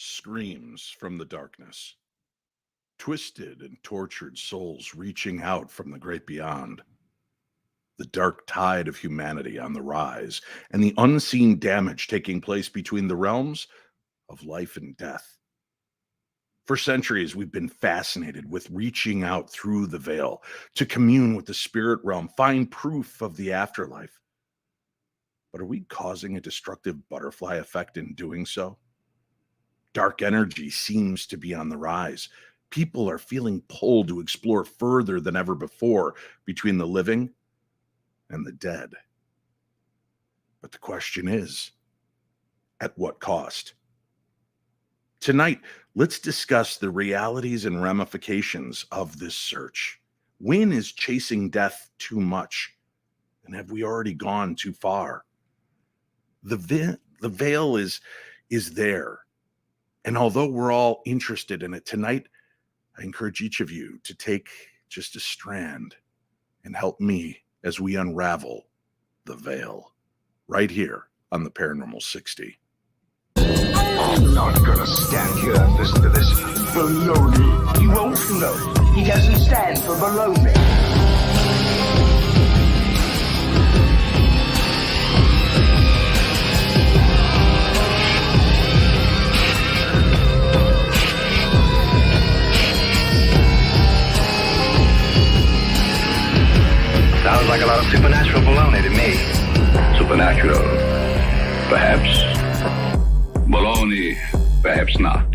screams from the darkness, twisted and tortured souls reaching out from the great beyond, the dark tide of humanity on the rise, and the unseen damage taking place between the realms of life and death. For centuries, we've been fascinated with reaching out through the veil to commune with the spirit realm, find proof of the afterlife. But are we causing a destructive butterfly effect in doing so? Dark energy seems to be on the rise. People are feeling pulled to explore further than ever before between the living and the dead. But the question is, at what cost? Tonight, let's discuss the realities and ramifications of this search. When is chasing death too much? And have we already gone too far? The veil is there. And although we're all interested in it tonight, I encourage each of you to take just a strand and help me as we unravel the veil right here on the Paranormal 60. I'm not gonna stand here and listen to this baloney. You won't know. He doesn't stand for baloney. Sounds like a lot of supernatural baloney to me. Supernatural, perhaps. Baloney, perhaps not.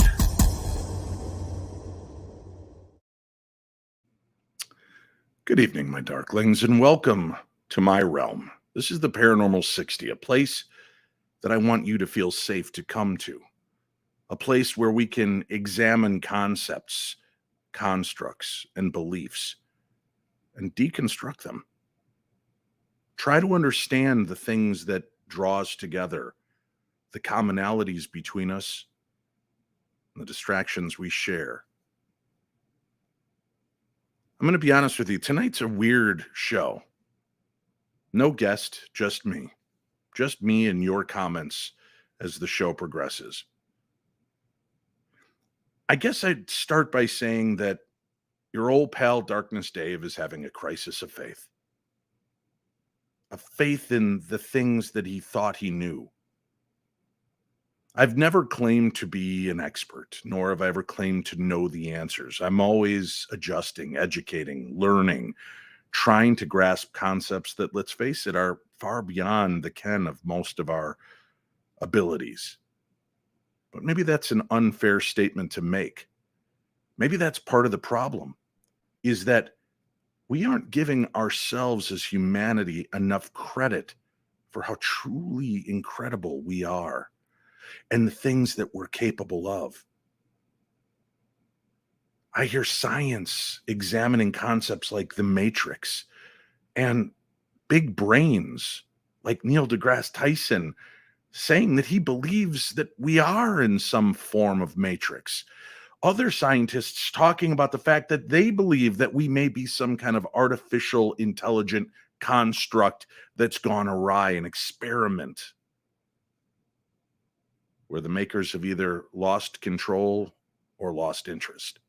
Good evening, my darklings, and welcome to my realm. This is the Paranormal 60, a place that I want you to feel safe to come to. A place where we can examine concepts, constructs, and beliefs and deconstruct them. Try to understand the things that draw us together, the commonalities between us, and the distractions we share. I'm going to be honest with you. Tonight's a weird show. No guest, just me. Just me and your comments as the show progresses. I guess I'd start by saying that your old pal Darkness Dave is having a crisis of faith. A faith in the things that he thought he knew. I've never claimed to be an expert, nor have I ever claimed to know the answers. I'm always adjusting, educating, learning, trying to grasp concepts that, let's face it, are far beyond the ken of most of our abilities. But maybe that's an unfair statement to make. Maybe that's part of the problem, is that we aren't giving ourselves as humanity enough credit for how truly incredible we are and the things that we're capable of. I hear science examining concepts like the Matrix and big brains like Neil deGrasse Tyson saying that he believes that we are in some form of Matrix. Other scientists talking about the fact that they believe that we may be some kind of artificial intelligent construct that's gone awry, an experiment where the makers have either lost control or lost interest.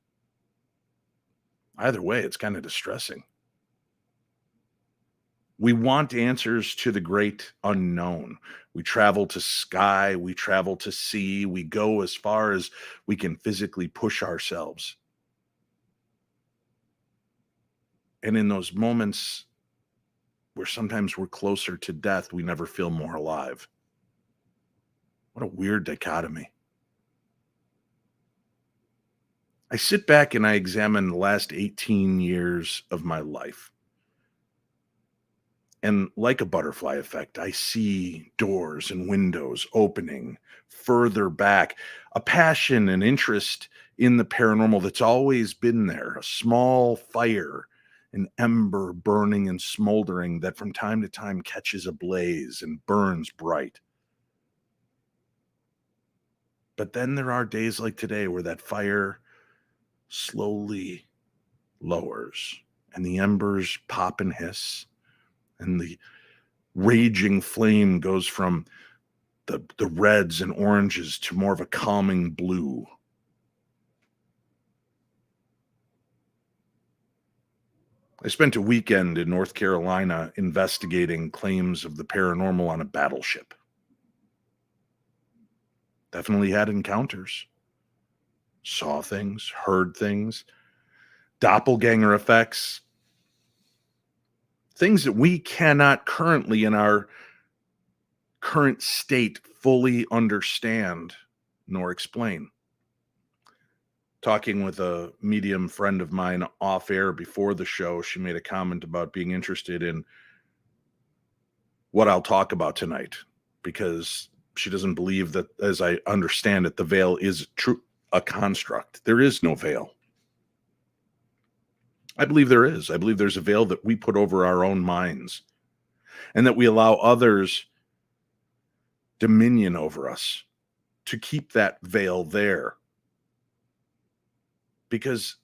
Either way, it's kind of distressing. We want answers to the great unknown. We travel to sky, we travel to sea, we go as far as we can physically push ourselves. And in those moments where sometimes we're closer to death, we never feel more alive. What a weird dichotomy. I sit back and I examine the last 18 years of my life. And like a butterfly effect, I see doors and windows opening further back, a passion and interest in the paranormal that's always been there, a small fire, an ember burning and smoldering that from time to time catches ablaze and burns bright. But then there are days like today where that fire slowly lowers and the embers pop and hiss. And the raging flame goes from the reds and oranges to more of a calming blue. I spent a weekend in North Carolina investigating claims of the paranormal on a battleship. Definitely had encounters. Saw things, heard things, doppelganger effects, things that we cannot currently in our current state fully understand nor explain. Talking with a medium friend of mine off air before the show, she made a comment about being interested in what I'll talk about tonight because she doesn't believe that, as I understand it, the veil is a construct. There is no veil. I believe there is. I believe there's a veil that we put over our own minds and that we allow others dominion over us to keep that veil there. Because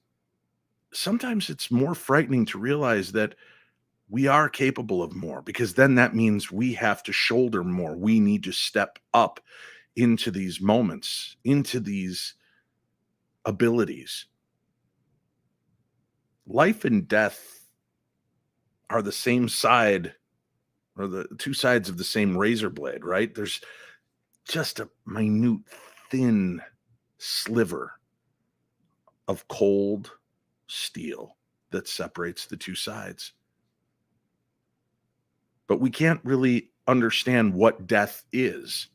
sometimes it's more frightening to realize that we are capable of more, because then that means we have to shoulder more. We need to step up into these moments, into these abilities. Life and death are the same side, or the two sides of the same razor blade, right? There's just a minute, thin sliver of cold steel that separates the two sides. But we can't really understand what death is.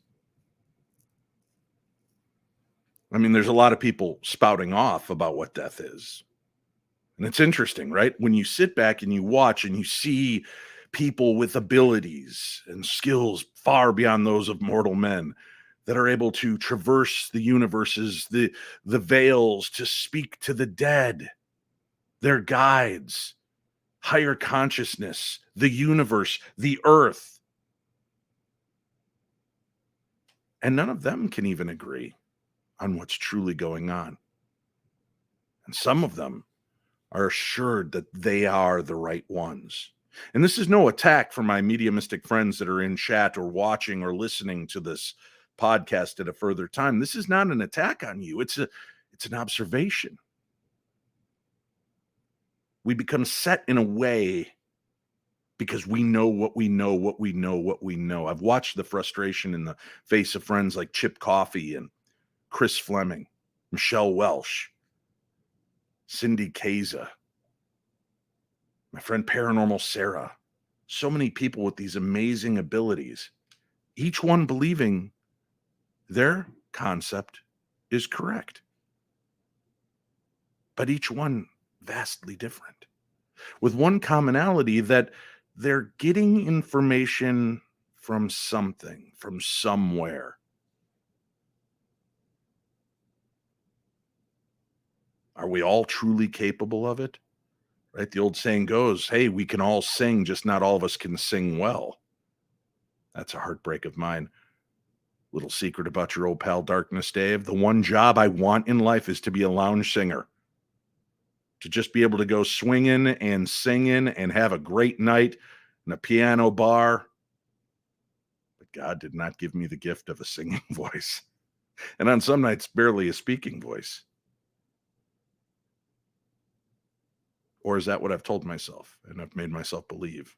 I mean, there's a lot of people spouting off about what death is. And it's interesting, right? When you sit back and you watch and you see people with abilities and skills far beyond those of mortal men that are able to traverse the universes, the veils, to speak to the dead, their guides, higher consciousness, the universe, the earth. And none of them can even agree on what's truly going on. And some of them are assured that they are the right ones. And this is no attack for my mediumistic friends that are in chat or watching or listening to this podcast at a further time. This is not an attack on you. It's an observation. We become set in a way because we know what we know, what we know, what we know. I've watched the frustration in the face of friends like Chip Coffey and Chris Fleming, Michelle Welsh, Cindy Kaza, my friend Paranormal Sarah. So many people with these amazing abilities, each one believing their concept is correct, but each one vastly different, with one commonality that they're getting information from something, from somewhere. Are we all truly capable of it? Right? The old saying goes, hey, we can all sing, just not all of us can sing well. That's a heartbreak of mine. Little secret about your old pal Darkness Dave. The one job I want in life is to be a lounge singer. To just be able to go swinging and singing and have a great night in a piano bar. But God did not give me the gift of a singing voice. And on some nights, barely a speaking voice. Or is that what I've told myself and I've made myself believe?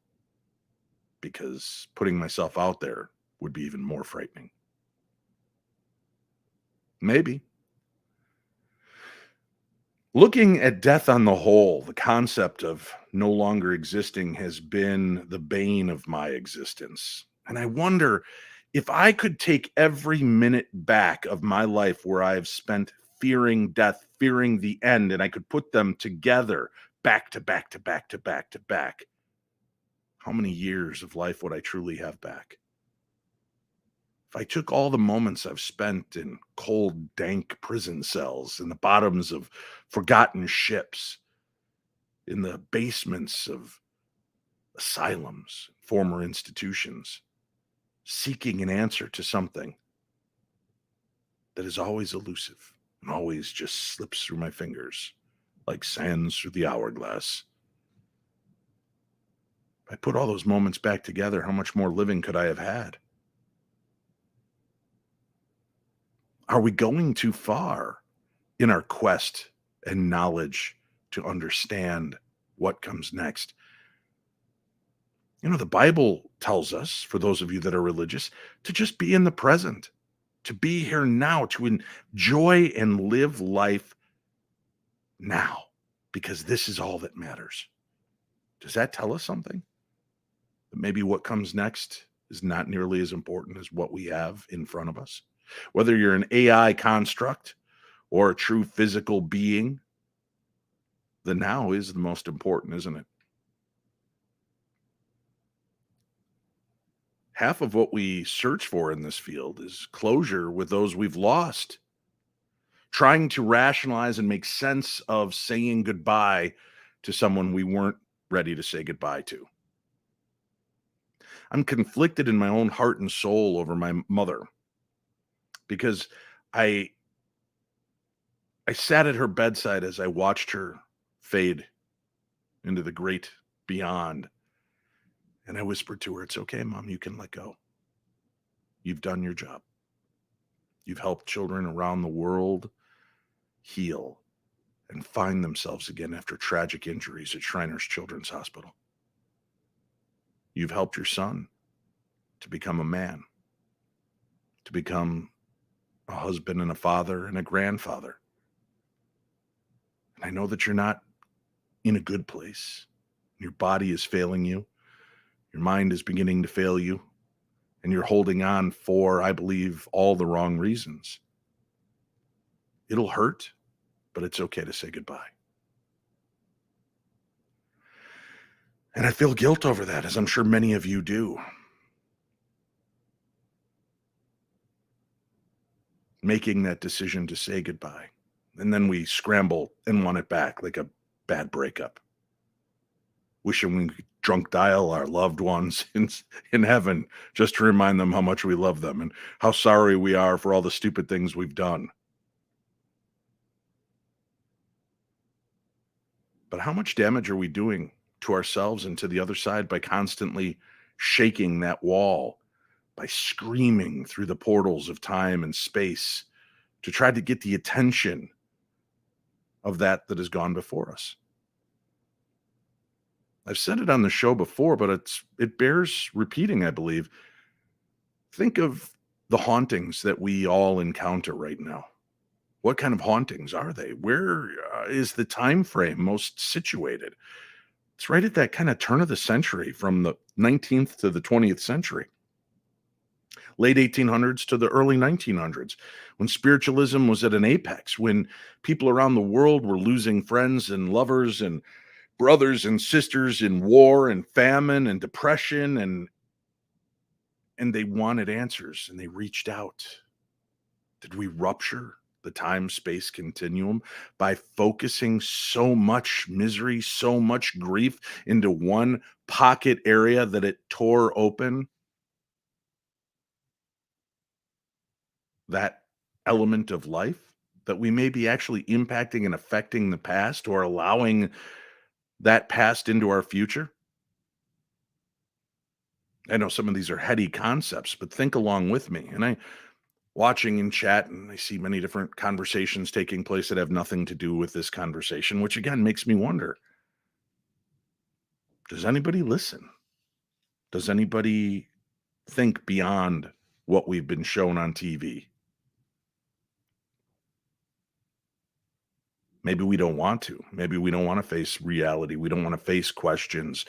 Because putting myself out there would be even more frightening. Maybe. Looking at death on the whole, the concept of no longer existing has been the bane of my existence. And I wonder if I could take every minute back of my life where I have spent fearing death, fearing the end, and I could put them together, back to back to back to back to back. How many years of life would I truly have back? If I took all the moments I've spent in cold, dank prison cells, in the bottoms of forgotten ships, in the basements of asylums, former institutions, seeking an answer to something that is always elusive and always just slips through my fingers like sands through the hourglass. If I put all those moments back together, how much more living could I have had? Are we going too far in our quest and knowledge to understand what comes next? The Bible tells us, for those of you that are religious, to just be in the present, to be here now, to enjoy and live life now, because this is all that matters. Does that tell us something? That maybe what comes next is not nearly as important as what we have in front of us? Whether you're an AI construct or a true physical being, the now is the most important, isn't it? Half of what we search for in this field is closure with those we've lost, trying to rationalize and make sense of saying goodbye to someone we weren't ready to say goodbye to. I'm conflicted in my own heart and soul over my mother because I sat at her bedside as I watched her fade into the great beyond. And I whispered to her, "It's okay, Mom, you can let go. You've done your job. You've helped children around the world heal and find themselves again after tragic injuries at Shriners Children's Hospital. You've helped your son to become a man, to become a husband and a father and a grandfather. And I know that you're not in a good place. Your body is failing you. Your mind is beginning to fail you. And you're holding on for, I believe, all the wrong reasons. It'll hurt, but it's okay to say goodbye." And I feel guilt over that, as I'm sure many of you do. Making that decision to say goodbye. And then we scramble and want it back like a bad breakup. Wishing we could drunk dial our loved ones in heaven just to remind them how much we love them and how sorry we are for all the stupid things we've done. But how much damage are we doing to ourselves and to the other side by constantly shaking that wall, by screaming through the portals of time and space to try to get the attention of that has gone before us? I've said it on the show before, but it bears repeating, I believe. Think of the hauntings that we all encounter right now. What kind of hauntings are they? Where is the time frame most situated? It's right at that kind of turn of the century, from the 19th to the 20th century. Late 1800s to the early 1900s, when spiritualism was at an apex, when people around the world were losing friends and lovers and brothers and sisters in war and famine and depression, and they wanted answers, and they reached out. Did we rupture the time-space continuum by focusing so much misery, so much grief into one pocket area that it tore open that element of life, that we may be actually impacting and affecting the past, or allowing that past into our future? I know some of these are heady concepts, but think along with me. And I watching in chat, and I see many different conversations taking place that have nothing to do with this conversation, which again makes me wonder, does anybody listen? Does anybody think beyond what we've been shown on TV? Maybe we don't want to. Maybe we don't want to face reality. We don't want to face questions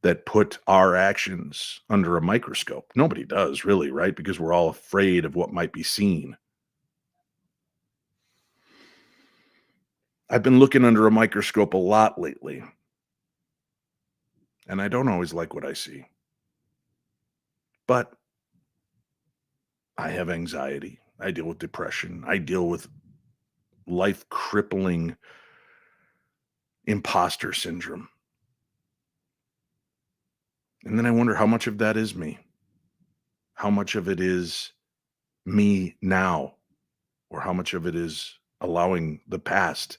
that put our actions under a microscope. Nobody does, really, right? Because we're all afraid of what might be seen. I've been looking under a microscope a lot lately, and I don't always like what I see. But I have anxiety. I deal with depression. I deal with life crippling imposter syndrome. And then I wonder how much of that is me. How much of it is me now, or how much of it is allowing the past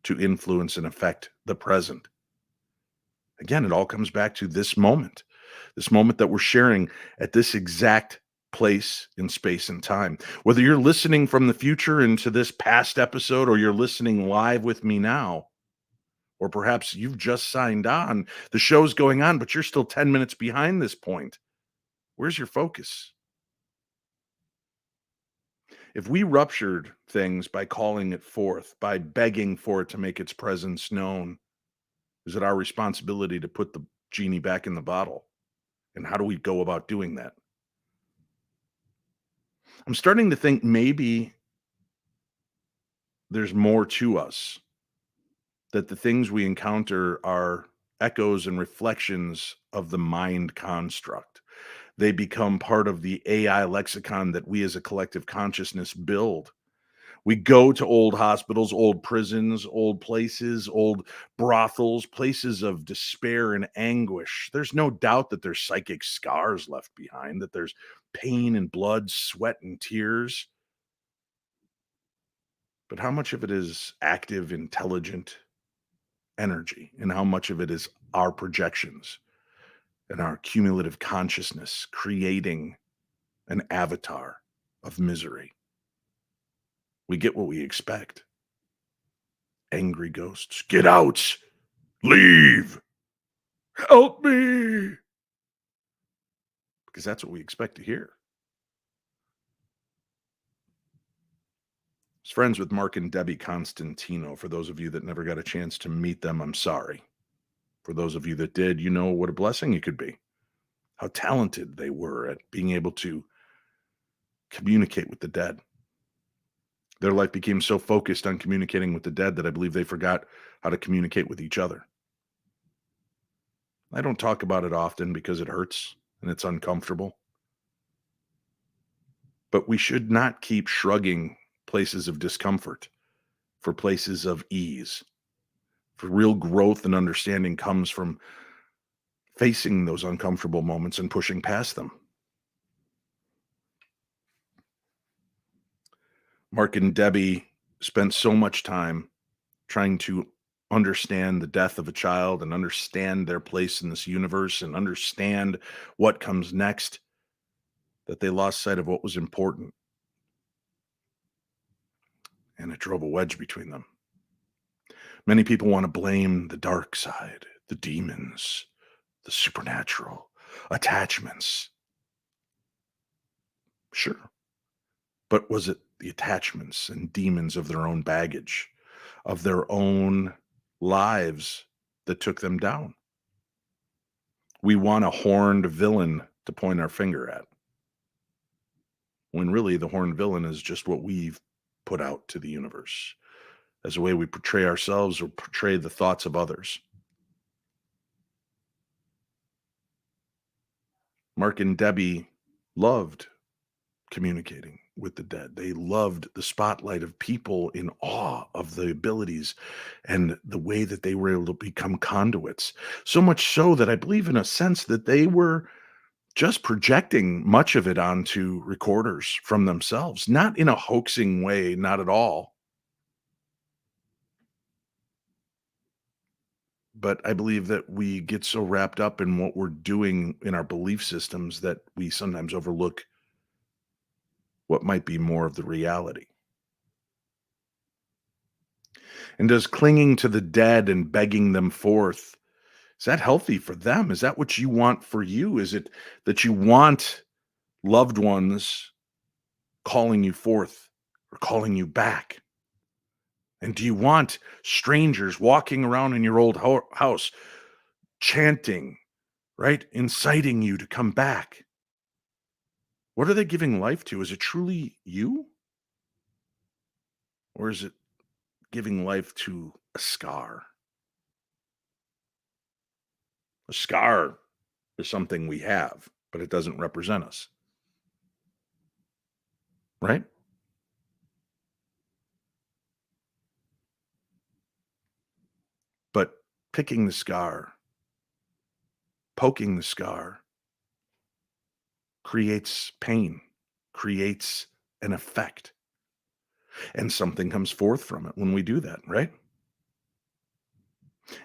to influence and affect the present. Again, it all comes back to this moment that we're sharing at this exact place in space and time. Whether you're listening from the future into this past episode, or you're listening live with me now, or perhaps you've just signed on, the show's going on, but you're still 10 minutes behind this point. Where's your focus? If we ruptured things by calling it forth, by begging for it to make its presence known, is it our responsibility to put the genie back in the bottle? And how do we go about doing that? I'm starting to think maybe there's more to us, that the things we encounter are echoes and reflections of the mind construct. They become part of the AI lexicon that we as a collective consciousness build. We go to old hospitals, old prisons, old places, old brothels, places of despair and anguish. There's no doubt that there's psychic scars left behind, that there's pain and blood, sweat and tears. But how much of it is active, intelligent energy, and how much of it is our projections and our cumulative consciousness creating an avatar of misery? We get what we expect. Angry ghosts. Get out! Leave! Help me! Because that's what we expect to hear. I was friends with Mark and Debbie Constantino. For those of you that never got a chance to meet them, I'm sorry. For those of you that did, you know what a blessing it could be. How talented they were at being able to communicate with the dead. Their life became so focused on communicating with the dead that I believe they forgot how to communicate with each other. I don't talk about it often because it hurts and it's uncomfortable. But we should not keep shrugging places of discomfort for places of ease. For real growth and understanding comes from facing those uncomfortable moments and pushing past them. Mark and Debbie spent so much time trying to understand the death of a child and understand their place in this universe and understand what comes next, that they lost sight of what was important. And it drove a wedge between them. Many people want to blame the dark side, the demons, the supernatural, attachments. Sure. But was it the attachments and demons of their own baggage, of their own lives that took them down? We want a horned villain to point our finger at, when really the horned villain is just what we've put out to the universe as a way we portray ourselves or portray the thoughts of others. Mark and Debbie loved communicating with the dead. They loved the spotlight of people in awe of the abilities and the way that they were able to become conduits. So much so that I believe in a sense that they were just projecting much of it onto recorders from themselves, not in a hoaxing way, not at all. But I believe that we get so wrapped up in what we're doing in our belief systems that we sometimes overlook what might be more of the reality. And does clinging to the dead and begging them forth, is that healthy for them? Is that what you want for you? Is it that you want loved ones calling you forth or calling you back? And do you want strangers walking around in your old house chanting, right? Inciting you to come back? What are they giving life to? Is it truly you? Or is it giving life to a scar? A scar is something we have, but it doesn't represent us. Right? But picking the scar, poking the scar, creates pain, creates an effect. And something comes forth from it when we do that, right?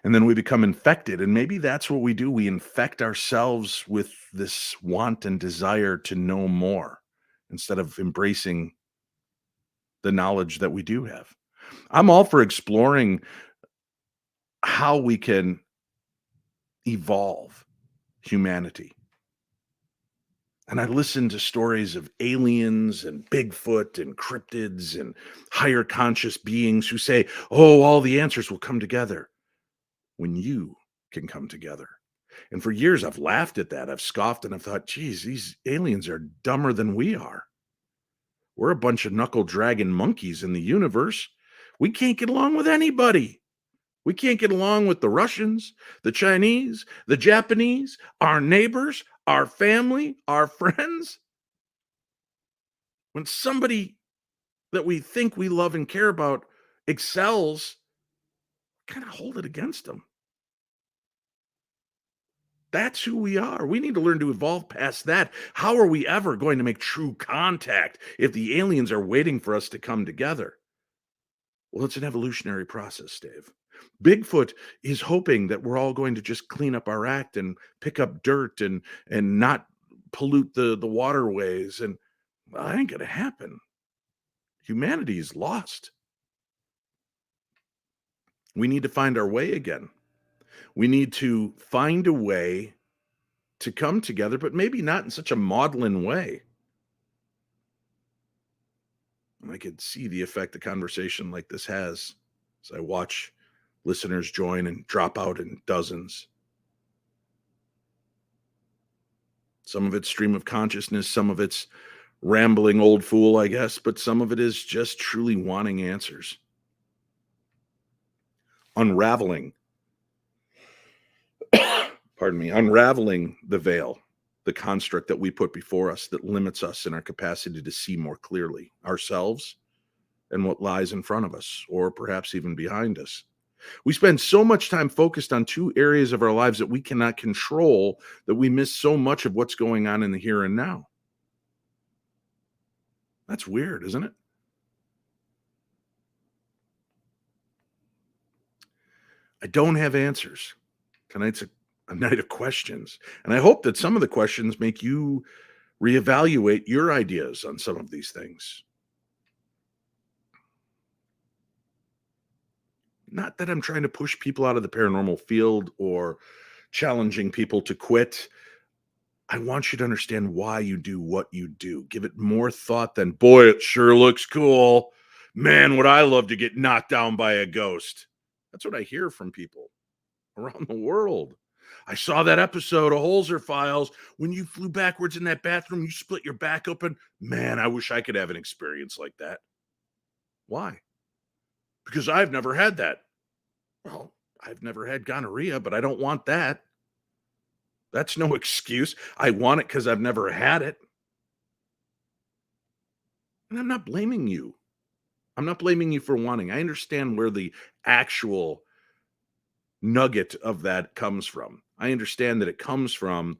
And then we become infected. And maybe that's what we do. We infect ourselves with this want and desire to know more. instead of embracing the knowledge that we do have. I'm all for exploring how we can evolve humanity. And I listen to stories of aliens and Bigfoot and cryptids and higher conscious beings who say, oh, all the answers will come together when you can come together. And for years, I've laughed at that. I've scoffed and I've thought, geez, these aliens are dumber than we are. We're a bunch of knuckle dragging monkeys in the universe. We can't get along with anybody. We can't get along with the Russians, the Chinese, the Japanese, our neighbors, our family, our friends. When somebody that we think we love and care about excels, kind of hold it against them. That's who we are. We need to learn to evolve past that. How are we ever going to make true contact if the aliens are waiting for us to come together? Well, it's an evolutionary process, Dave. Bigfoot is hoping that we're all going to just clean up our act and pick up dirt and not pollute the waterways. And well, that ain't going to happen. Humanity is lost. We need to find our way again. We need to find a way to come together, but maybe not in such a maudlin way. I could see the effect a conversation like this has as I watch listeners join and drop out in dozens. Some of it's stream of consciousness, some of it's rambling old fool, I guess, but some of it is just truly wanting answers. Unraveling unraveling the veil, the construct that we put before us that limits us in our capacity to see more clearly ourselves and what lies in front of us, or perhaps even behind us. We spend so much time focused on two areas of our lives that we cannot control that we miss so much of what's going on in the here and now. That's weird, isn't it? I don't have answers. Tonight's a night of questions. And I hope that some of the questions make you reevaluate your ideas on some of these things. Not that I'm trying to push people out of the paranormal field or challenging people to quit. I want you to understand why you do what you do. Give it more thought than, boy, it sure looks cool. Man, would I love to get knocked down by a ghost. That's what I hear from people around the world. I saw that episode of Holzer Files when you flew backwards in that bathroom. You split your back open. Man, I wish I could have an experience like that. Why? Because I've never had that. Well, I've never had gonorrhea, but I don't want that. That's no excuse. I want it because I've never had it. And I'm not blaming you. I'm not blaming you for wanting. I understand where the actual nugget of that comes from. I understand that it comes from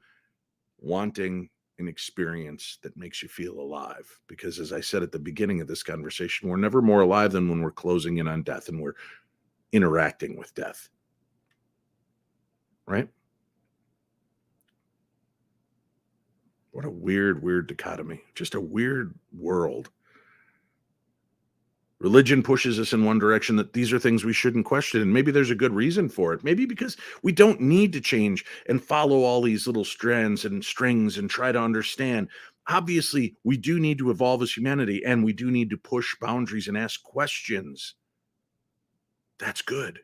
wanting an experience that makes you feel alive. Because as I said at the beginning of this conversation, we're never more alive than when we're closing in on death and we're interacting with death. Right? What a weird dichotomy. Just a weird world. Religion pushes us in one direction that these are things we shouldn't question. And maybe there's a good reason for it. Maybe because we don't need to change and follow all these little strands and strings and try to understand. Obviously, we do need to evolve as humanity and we do need to push boundaries and ask questions. That's good.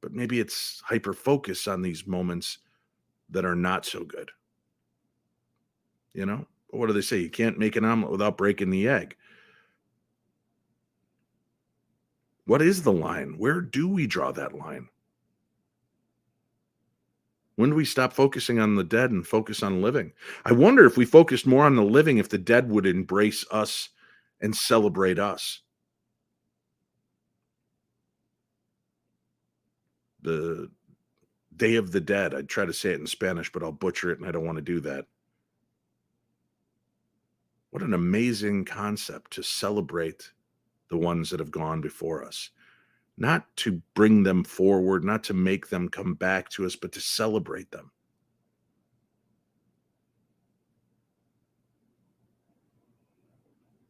But maybe it's hyper focus on these moments that are not so good. You know, what do they say? You can't make an omelet without breaking the egg. What is the line? Where do we draw that line? When do we stop focusing on the dead and focus on living? I wonder if we focused more on the living, if the dead would embrace us and celebrate us. The Day of the Dead. I'd try to say it in Spanish, but I'll butcher it and I don't want to do that. What an amazing concept to celebrate the ones that have gone before us. Not to bring them forward, not to make them come back to us, but to celebrate them.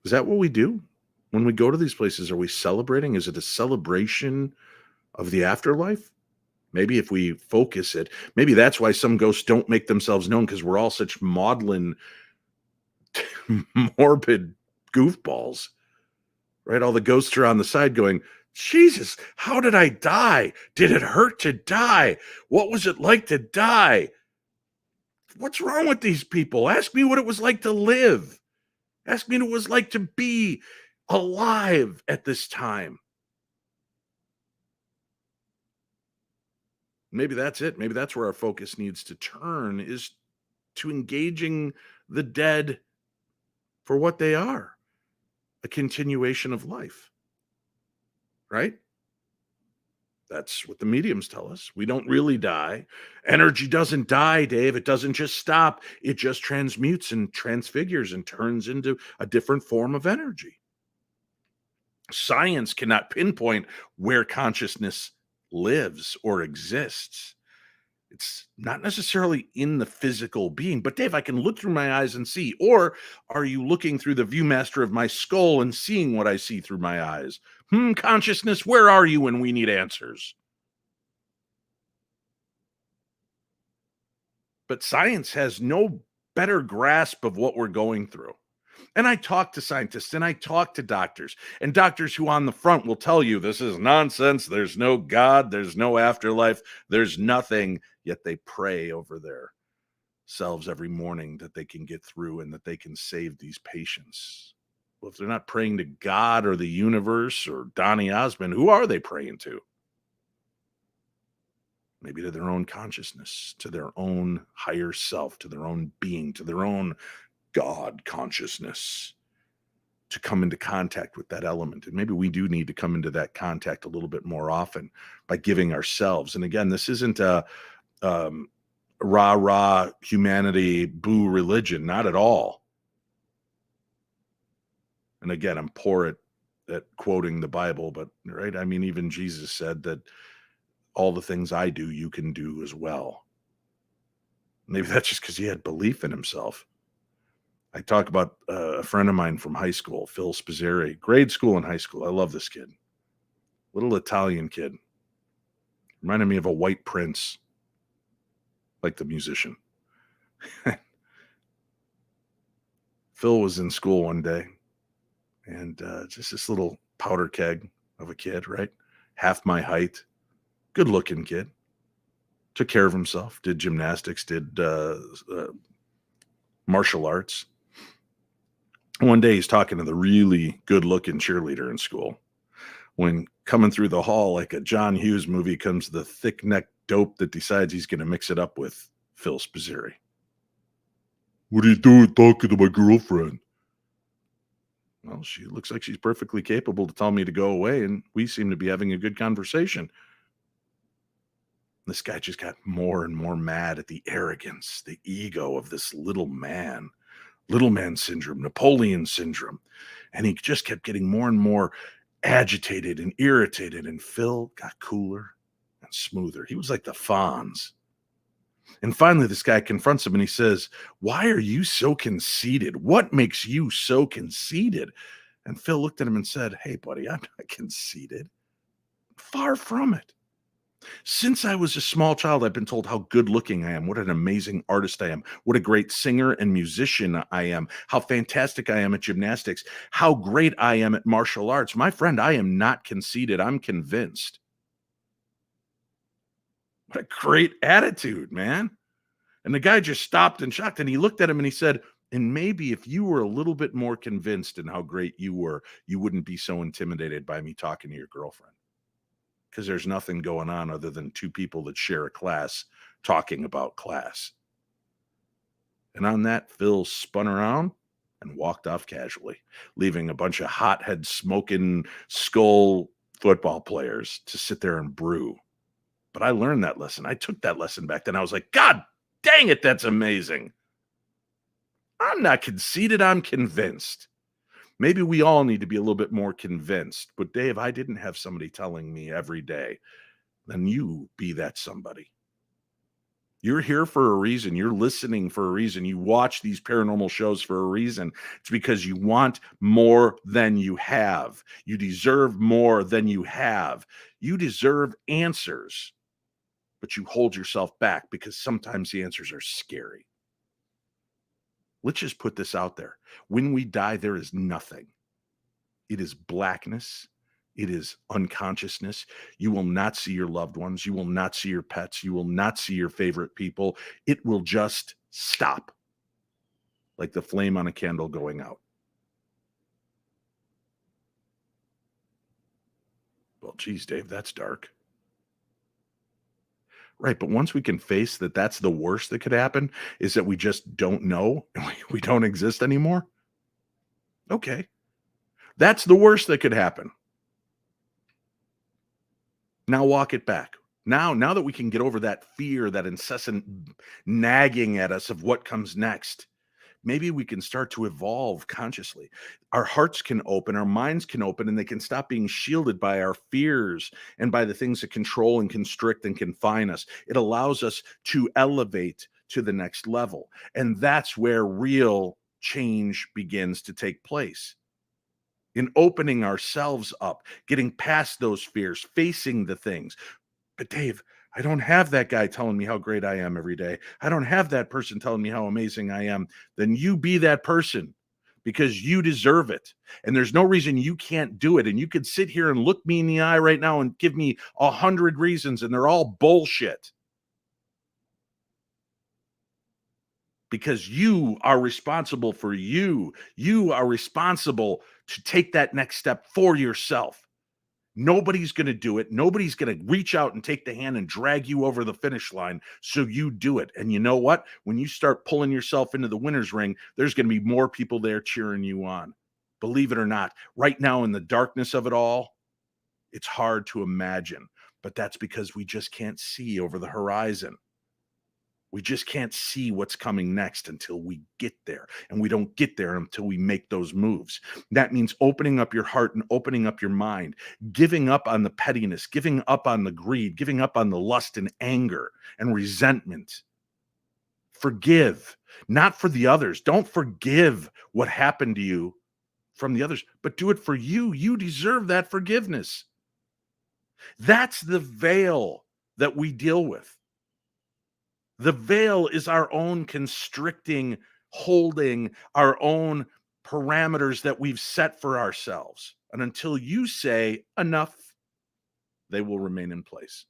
Is that what we do? When we go to these places, are we celebrating? Is it a celebration of the afterlife? Maybe if we focus it, maybe that's why some ghosts don't make themselves known, because we're all such maudlin, morbid goofballs, right? All the ghosts are on the side going, Jesus, how did I die? Did it hurt to die? What was it like to die? What's wrong with these people? Ask me what it was like to live. Ask me what it was like to be alive at this time. Maybe that's it. Maybe that's where our focus needs to turn, is to engaging the dead for what they are, a continuation of life, right? That's what the mediums tell us. We don't really die. Energy doesn't die, Dave. It doesn't just stop. It just transmutes and transfigures and turns into a different form of energy. Science cannot pinpoint where consciousness lives or exists. It's not necessarily in the physical being, but Dave, I can look through my eyes and see. Or are you looking through the viewmaster of my skull and seeing what I see through my eyes? Consciousness, where are you when we need answers? But science has no better grasp of what we're going through. And I talk to scientists and I talk to doctors, and doctors who on the front will tell you this is nonsense. There's no God. There's no afterlife. There's nothing. Yet they pray over their selves every morning that they can get through and that they can save these patients. Well, if they're not praying to God or the universe or Donny Osmond, who are they praying to? Maybe to their own consciousness, to their own higher self, to their own being, to their own God consciousness, to come into contact with that element. And maybe we do need to come into that contact a little bit more often by giving ourselves. And again, this isn't a rah humanity, boo religion, not at all. And again, I'm poor at quoting the Bible, but right, I mean, even Jesus said that all the things I do, you can do as well. Maybe that's just because he had belief in himself. I talk about a friend of mine from high school, Phil Spizzeri, grade school and high school. I love this kid. Little Italian kid. Reminded me of a white prince, like the musician. Phil was in school one day, and just this little powder keg of a kid, right? Half my height. Good looking kid. Took care of himself, did gymnastics, did martial arts. One day he's talking to the really good looking cheerleader in school. When coming through the hall like a John Hughes movie comes the thick necked dope that decides he's going to mix it up with Phil Spizzeri. What are you doing talking to my girlfriend? Well, she looks like she's perfectly capable to tell me to go away, and we seem to be having a good conversation. This guy just got more and more mad at the arrogance, the ego of this little man. Little man syndrome, Napoleon syndrome. And he just kept getting more and more agitated and irritated. And Phil got cooler and smoother. He was like the Fonz. And finally, this guy confronts him and he says, "Why are you so conceited? What makes you so conceited?" And Phil looked at him and said, "Hey, buddy, I'm not conceited. Far from it. Since I was a small child, I've been told how good looking I am, what an amazing artist I am, what a great singer and musician I am, how fantastic I am at gymnastics, how great I am at martial arts. My friend, I am not conceited. I'm convinced." What a great attitude, man. And the guy just stopped and shocked, and he looked at him and he said, "And maybe if you were a little bit more convinced in how great you were, you wouldn't be so intimidated by me talking to your girlfriend. Because there's nothing going on other than two people that share a class talking about class." And on that, Phil spun around and walked off casually, leaving a bunch of hothead smoking skull football players to sit there and brew. But I learned that lesson. I took that lesson back then. I was like, God dang it, that's amazing. I'm not conceited. I'm convinced. Maybe we all need to be a little bit more convinced. But Dave, I didn't have somebody telling me every day, then you be that somebody. You're here for a reason. You're listening for a reason. You watch these paranormal shows for a reason. It's because you want more than you have. You deserve more than you have. You deserve answers, but you hold yourself back because sometimes the answers are scary. Let's just put this out there. When we die, there is nothing. It is blackness. It is unconsciousness. You will not see your loved ones. You will not see your pets. You will not see your favorite people. It will just stop, like the flame on a candle going out. Well, geez, Dave, that's dark. Right, but once we can face that that's the worst that could happen, is that we just don't know and we don't exist anymore. Okay, that's the worst that could happen. Now walk it back. Now that we can get over that fear, that incessant nagging at us of what comes next, maybe we can start to evolve consciously. Our hearts can open, our minds can open, and they can stop being shielded by our fears and by the things that control and constrict and confine us. It allows us to elevate to the next level. And that's where real change begins to take place. In opening ourselves up, getting past those fears, facing the things. But Dave, I don't have that guy telling me how great I am every day. I don't have that person telling me how amazing I am. Then you be that person because you deserve it. And there's no reason you can't do it. And you could sit here and look me in the eye right now and give me 100 reasons, and they're all bullshit. Because you are responsible for you. You are responsible to take that next step for yourself. Nobody's going to do it. Nobody's going to reach out and take the hand and drag you over the finish line. So you do it. And you know what? When you start pulling yourself into the winner's ring, there's going to be more people there cheering you on. Believe it or not, right now in the darkness of it all, it's hard to imagine. But that's because we just can't see over the horizon. We just can't see what's coming next until we get there. And we don't get there until we make those moves. That means opening up your heart and opening up your mind, giving up on the pettiness, giving up on the greed, giving up on the lust and anger and resentment. Forgive, not for the others. Don't forgive what happened to you from the others, but do it for you. You deserve that forgiveness. That's the veil that we deal with. The veil is our own constricting, holding our own parameters that we've set for ourselves. And until you say enough, they will remain in place.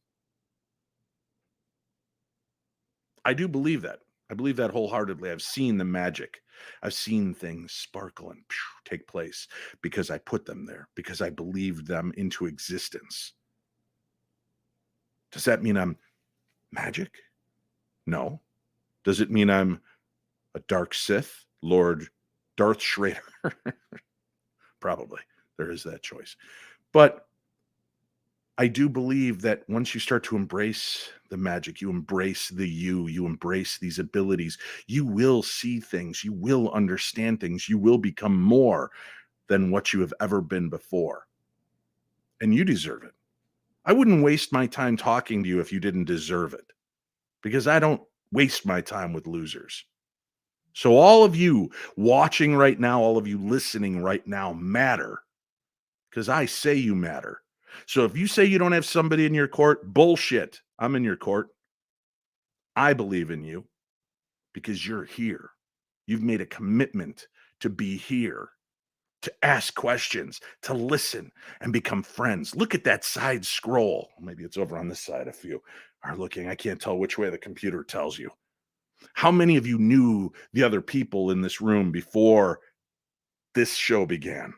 I do believe that. I believe that wholeheartedly. I've seen the magic. I've seen things sparkle and take place because I put them there, because I believed them into existence. Does that mean I'm magic? No. Does it mean I'm a dark Sith, Lord Darth Schrader? Probably. There is that choice. But I do believe that once you start to embrace the magic, you embrace the you embrace these abilities, you will see things, you will understand things, you will become more than what you have ever been before. And you deserve it. I wouldn't waste my time talking to you if you didn't deserve it, because I don't waste my time with losers. So all of you watching right now, all of you listening right now matter, because I say you matter. So if you say you don't have somebody in your court, bullshit. I'm in your court. I believe in you because you're here. You've made a commitment to be here, to ask questions, to listen, and become friends. Look at that side scroll. Maybe it's over on this side if you are looking. I can't tell which way the computer tells you. How many of you knew the other people in this room before this show began?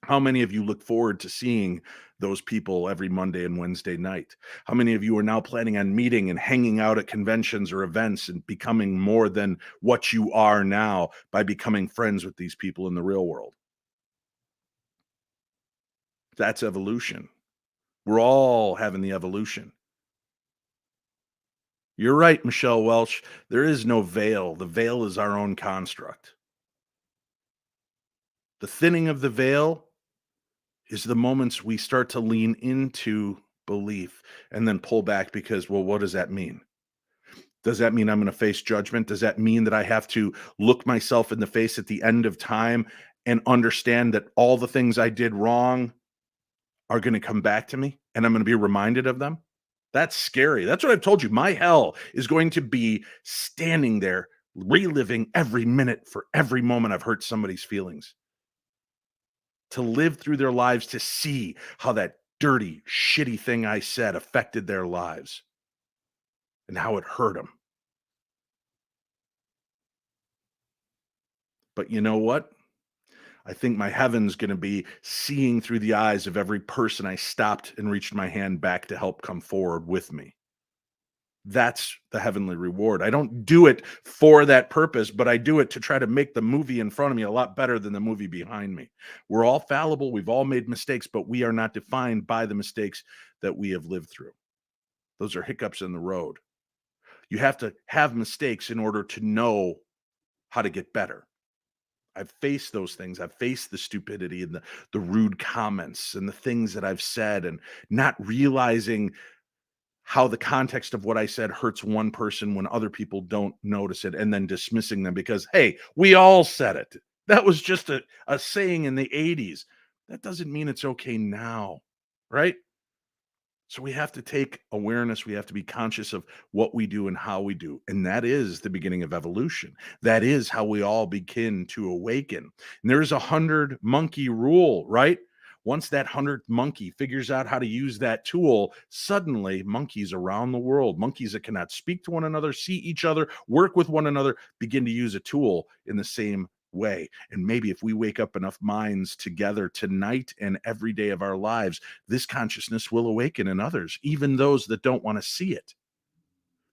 How many of you look forward to seeing those people every Monday and Wednesday night? How many of you are now planning on meeting and hanging out at conventions or events and becoming more than what you are now by becoming friends with these people in the real world? That's evolution. We're all having the evolution. You're right, Michelle Welch. There is no veil. The veil is our own construct. The thinning of the veil is the moments we start to lean into belief and then pull back because, well, what does that mean? Does that mean I'm going to face judgment? Does that mean that I have to look myself in the face at the end of time and understand that all the things I did wrong are going to come back to me and I'm going to be reminded of them? That's scary. That's what I've told you. My hell is going to be standing there reliving every minute for every moment I've hurt somebody's feelings. To live through their lives, to see how that dirty, shitty thing I said affected their lives and how it hurt them. But you know what? I think my heaven's going to be seeing through the eyes of every person I stopped and reached my hand back to help come forward with me. That's the heavenly reward. I don't do it for that purpose, but I do it to try to make the movie in front of me a lot better than the movie behind me. We're all fallible. We've all made mistakes, but we are not defined by the mistakes that we have lived through. Those are hiccups in the road. You have to have mistakes in order to know how to get better. I've faced those things. I've faced the stupidity and the rude comments and the things that I've said and not realizing how the context of what I said hurts one person when other people don't notice it and then dismissing them because, hey, we all said it. That was just a saying in the 80s. That doesn't mean it's okay now, right? So we have to take awareness. We have to be conscious of what we do and how we do. And that is the beginning of evolution. That is how we all begin to awaken. And there's 100 monkey rule, right? Once that 100th monkey figures out how to use that tool, suddenly monkeys around the world, monkeys that cannot speak to one another, see each other, work with one another, begin to use a tool in the same way. And maybe if we wake up enough minds together tonight and every day of our lives, this consciousness will awaken in others, even those that don't want to see it.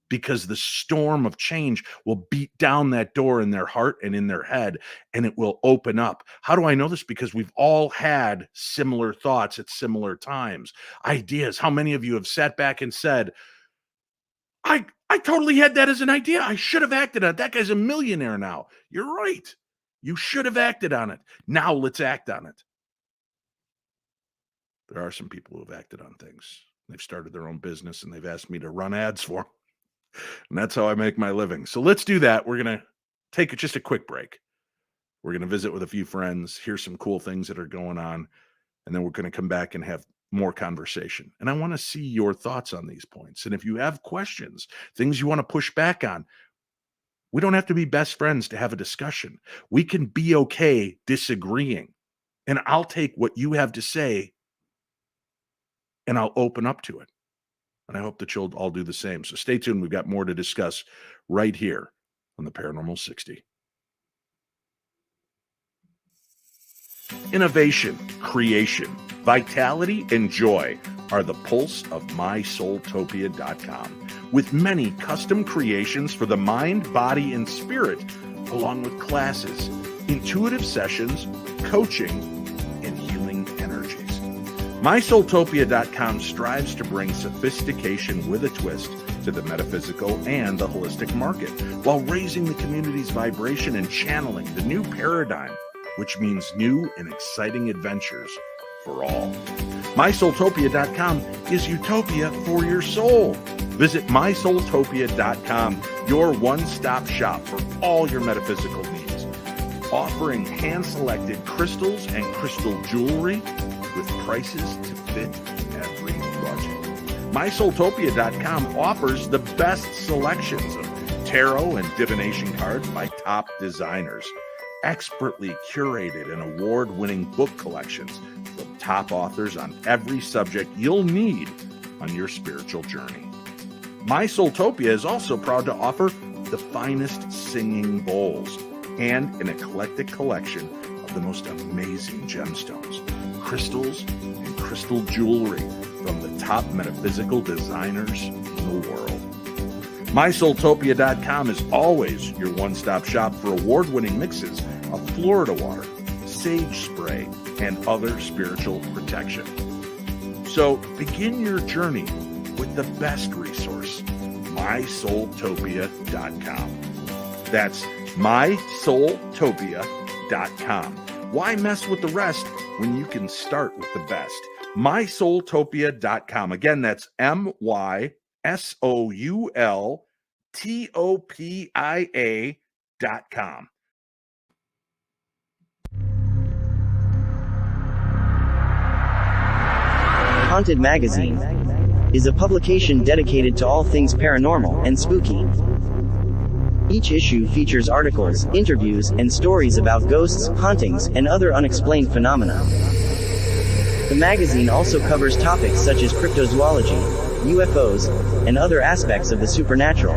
Because the storm of change will beat down that door in their heart and in their head, and it will open up. How do I know this? Because we've all had similar thoughts at similar times, ideas. How many of you have sat back and said, I totally had that as an idea. I should have acted on it. That guy's a millionaire now. You're right. You should have acted on it. Now let's act on it. There are some people who have acted on things. They've started their own business and they've asked me to run ads for them. And that's how I make my living. So let's do that. We're going to take just a quick break. We're going to visit with a few friends, hear some cool things that are going on, and then we're going to come back and have more conversation. And I want to see your thoughts on these points. And if you have questions, things you want to push back on, we don't have to be best friends to have a discussion. We can be okay disagreeing. And I'll take what you have to say and I'll open up to it. And I hope that you'll all do the same. So stay tuned. We've got more to discuss right here on the Paranormal 60. Innovation, creation, vitality, and joy are the pulse of mysoultopia.com, with many custom creations for the mind, body, and spirit, along with classes, intuitive sessions, coaching, and healing energies. MySoultopia.com strives to bring sophistication with a twist to the metaphysical and the holistic market, while raising the community's vibration and channeling the new paradigm, which means new and exciting adventures for all. MySoultopia.com is utopia for your soul. Visit MySoultopia.com, your one-stop shop for all your metaphysical needs, offering hand-selected crystals and crystal jewelry with prices to fit every budget. MySoultopia.com offers the best selections of tarot and divination cards by top designers, expertly curated and award-winning book collections from top authors on every subject you'll need on your spiritual journey. MySoultopia is also proud to offer the finest singing bowls and an eclectic collection of the most amazing gemstones, crystals, and crystal jewelry from the top metaphysical designers in the world. MySoultopia.com is always your one-stop shop for award-winning mixes of Florida water, sage spray, and other spiritual protection. So begin your journey with the best resource, MySoultopia.com. That's MySoultopia.com. Why mess with the rest when you can start with the best? MySoultopia.com. Again, that's MySoultopia.com. TOPIA.com. Haunted Magazine is a publication dedicated to all things paranormal and spooky. Each issue features articles, interviews, and stories about ghosts, hauntings, and other unexplained phenomena. The magazine also covers topics such as cryptozoology, UFOs, and other aspects of the supernatural.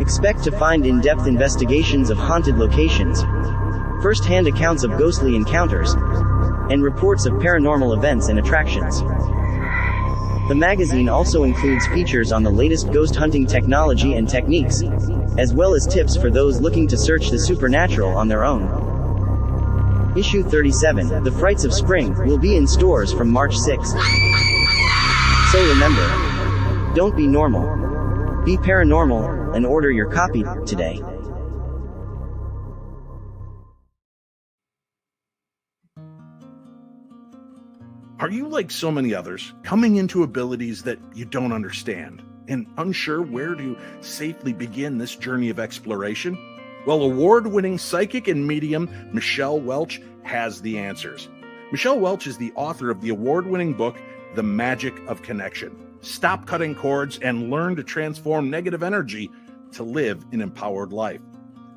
Expect to find in-depth investigations of haunted locations, first-hand accounts of ghostly encounters, and reports of paranormal events and attractions. The magazine also includes features on the latest ghost hunting technology and techniques, as well as tips for those looking to search the supernatural on their own. Issue 37, The Frights of Spring, will be in stores from March 6th. So remember, don't be normal. Be paranormal, and order your copy today. Are you like so many others, coming into abilities that you don't understand and unsure where to safely begin this journey of exploration? Well, award-winning psychic and medium Michelle Welch has the answers. Michelle Welch is the author of the award-winning book, The Magic of Connection. Stop cutting cords and learn to transform negative energy to live an empowered life.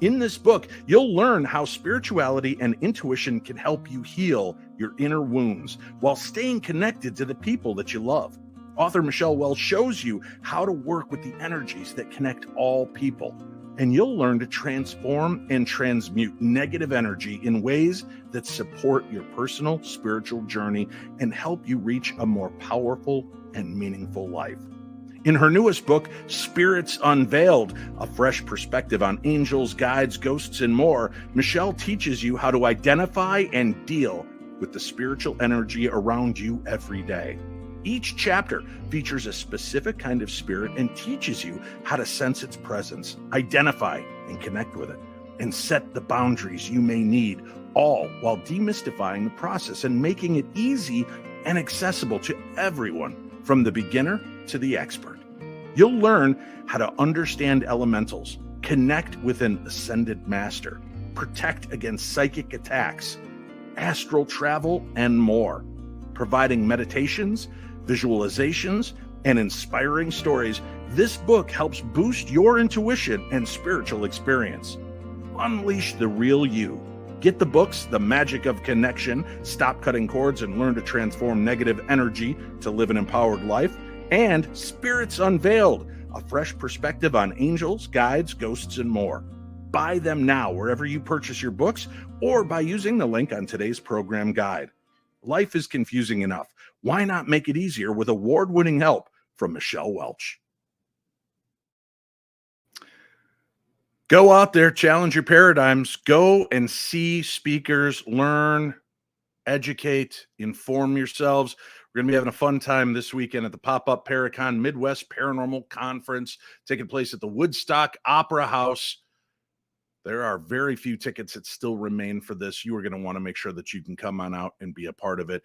In this book, you'll learn how spirituality and intuition can help you heal your inner wounds while staying connected to the people that you love. Author Michelle Welch shows you how to work with the energies that connect all people, and you'll learn to transform and transmute negative energy in ways that support your personal spiritual journey and help you reach a more powerful and meaningful life. In her newest book, Spirits Unveiled, a fresh perspective on angels, guides, ghosts, and more, Michelle teaches you how to identify and deal with the spiritual energy around you every day. Each chapter features a specific kind of spirit and teaches you how to sense its presence, identify and connect with it, and set the boundaries you may need, all while demystifying the process and making it easy and accessible to everyone, from the beginner to the expert. You'll learn how to understand elementals, connect with an ascended master, protect against psychic attacks, astral travel, and more. Providing meditations, visualizations, and inspiring stories, this book helps boost your intuition and spiritual experience. Unleash the real you. Get the books, The Magic of Connection, Stop Cutting Cords and Learn to Transform Negative Energy to Live an Empowered Life, and Spirits Unveiled, a fresh perspective on angels, guides, ghosts, and more. Buy them now wherever you purchase your books or by using the link on today's program guide. Life is confusing enough. Why not make it easier with award-winning help from Michelle Welch? Go out there, challenge your paradigms, go and see speakers, learn, educate, inform yourselves. We're going to be having a fun time this weekend at the pop-up Paracon Midwest Paranormal Conference taking place at the Woodstock Opera House. There are very few tickets that still remain for this. You are going to want to make sure that you can come on out and be a part of it.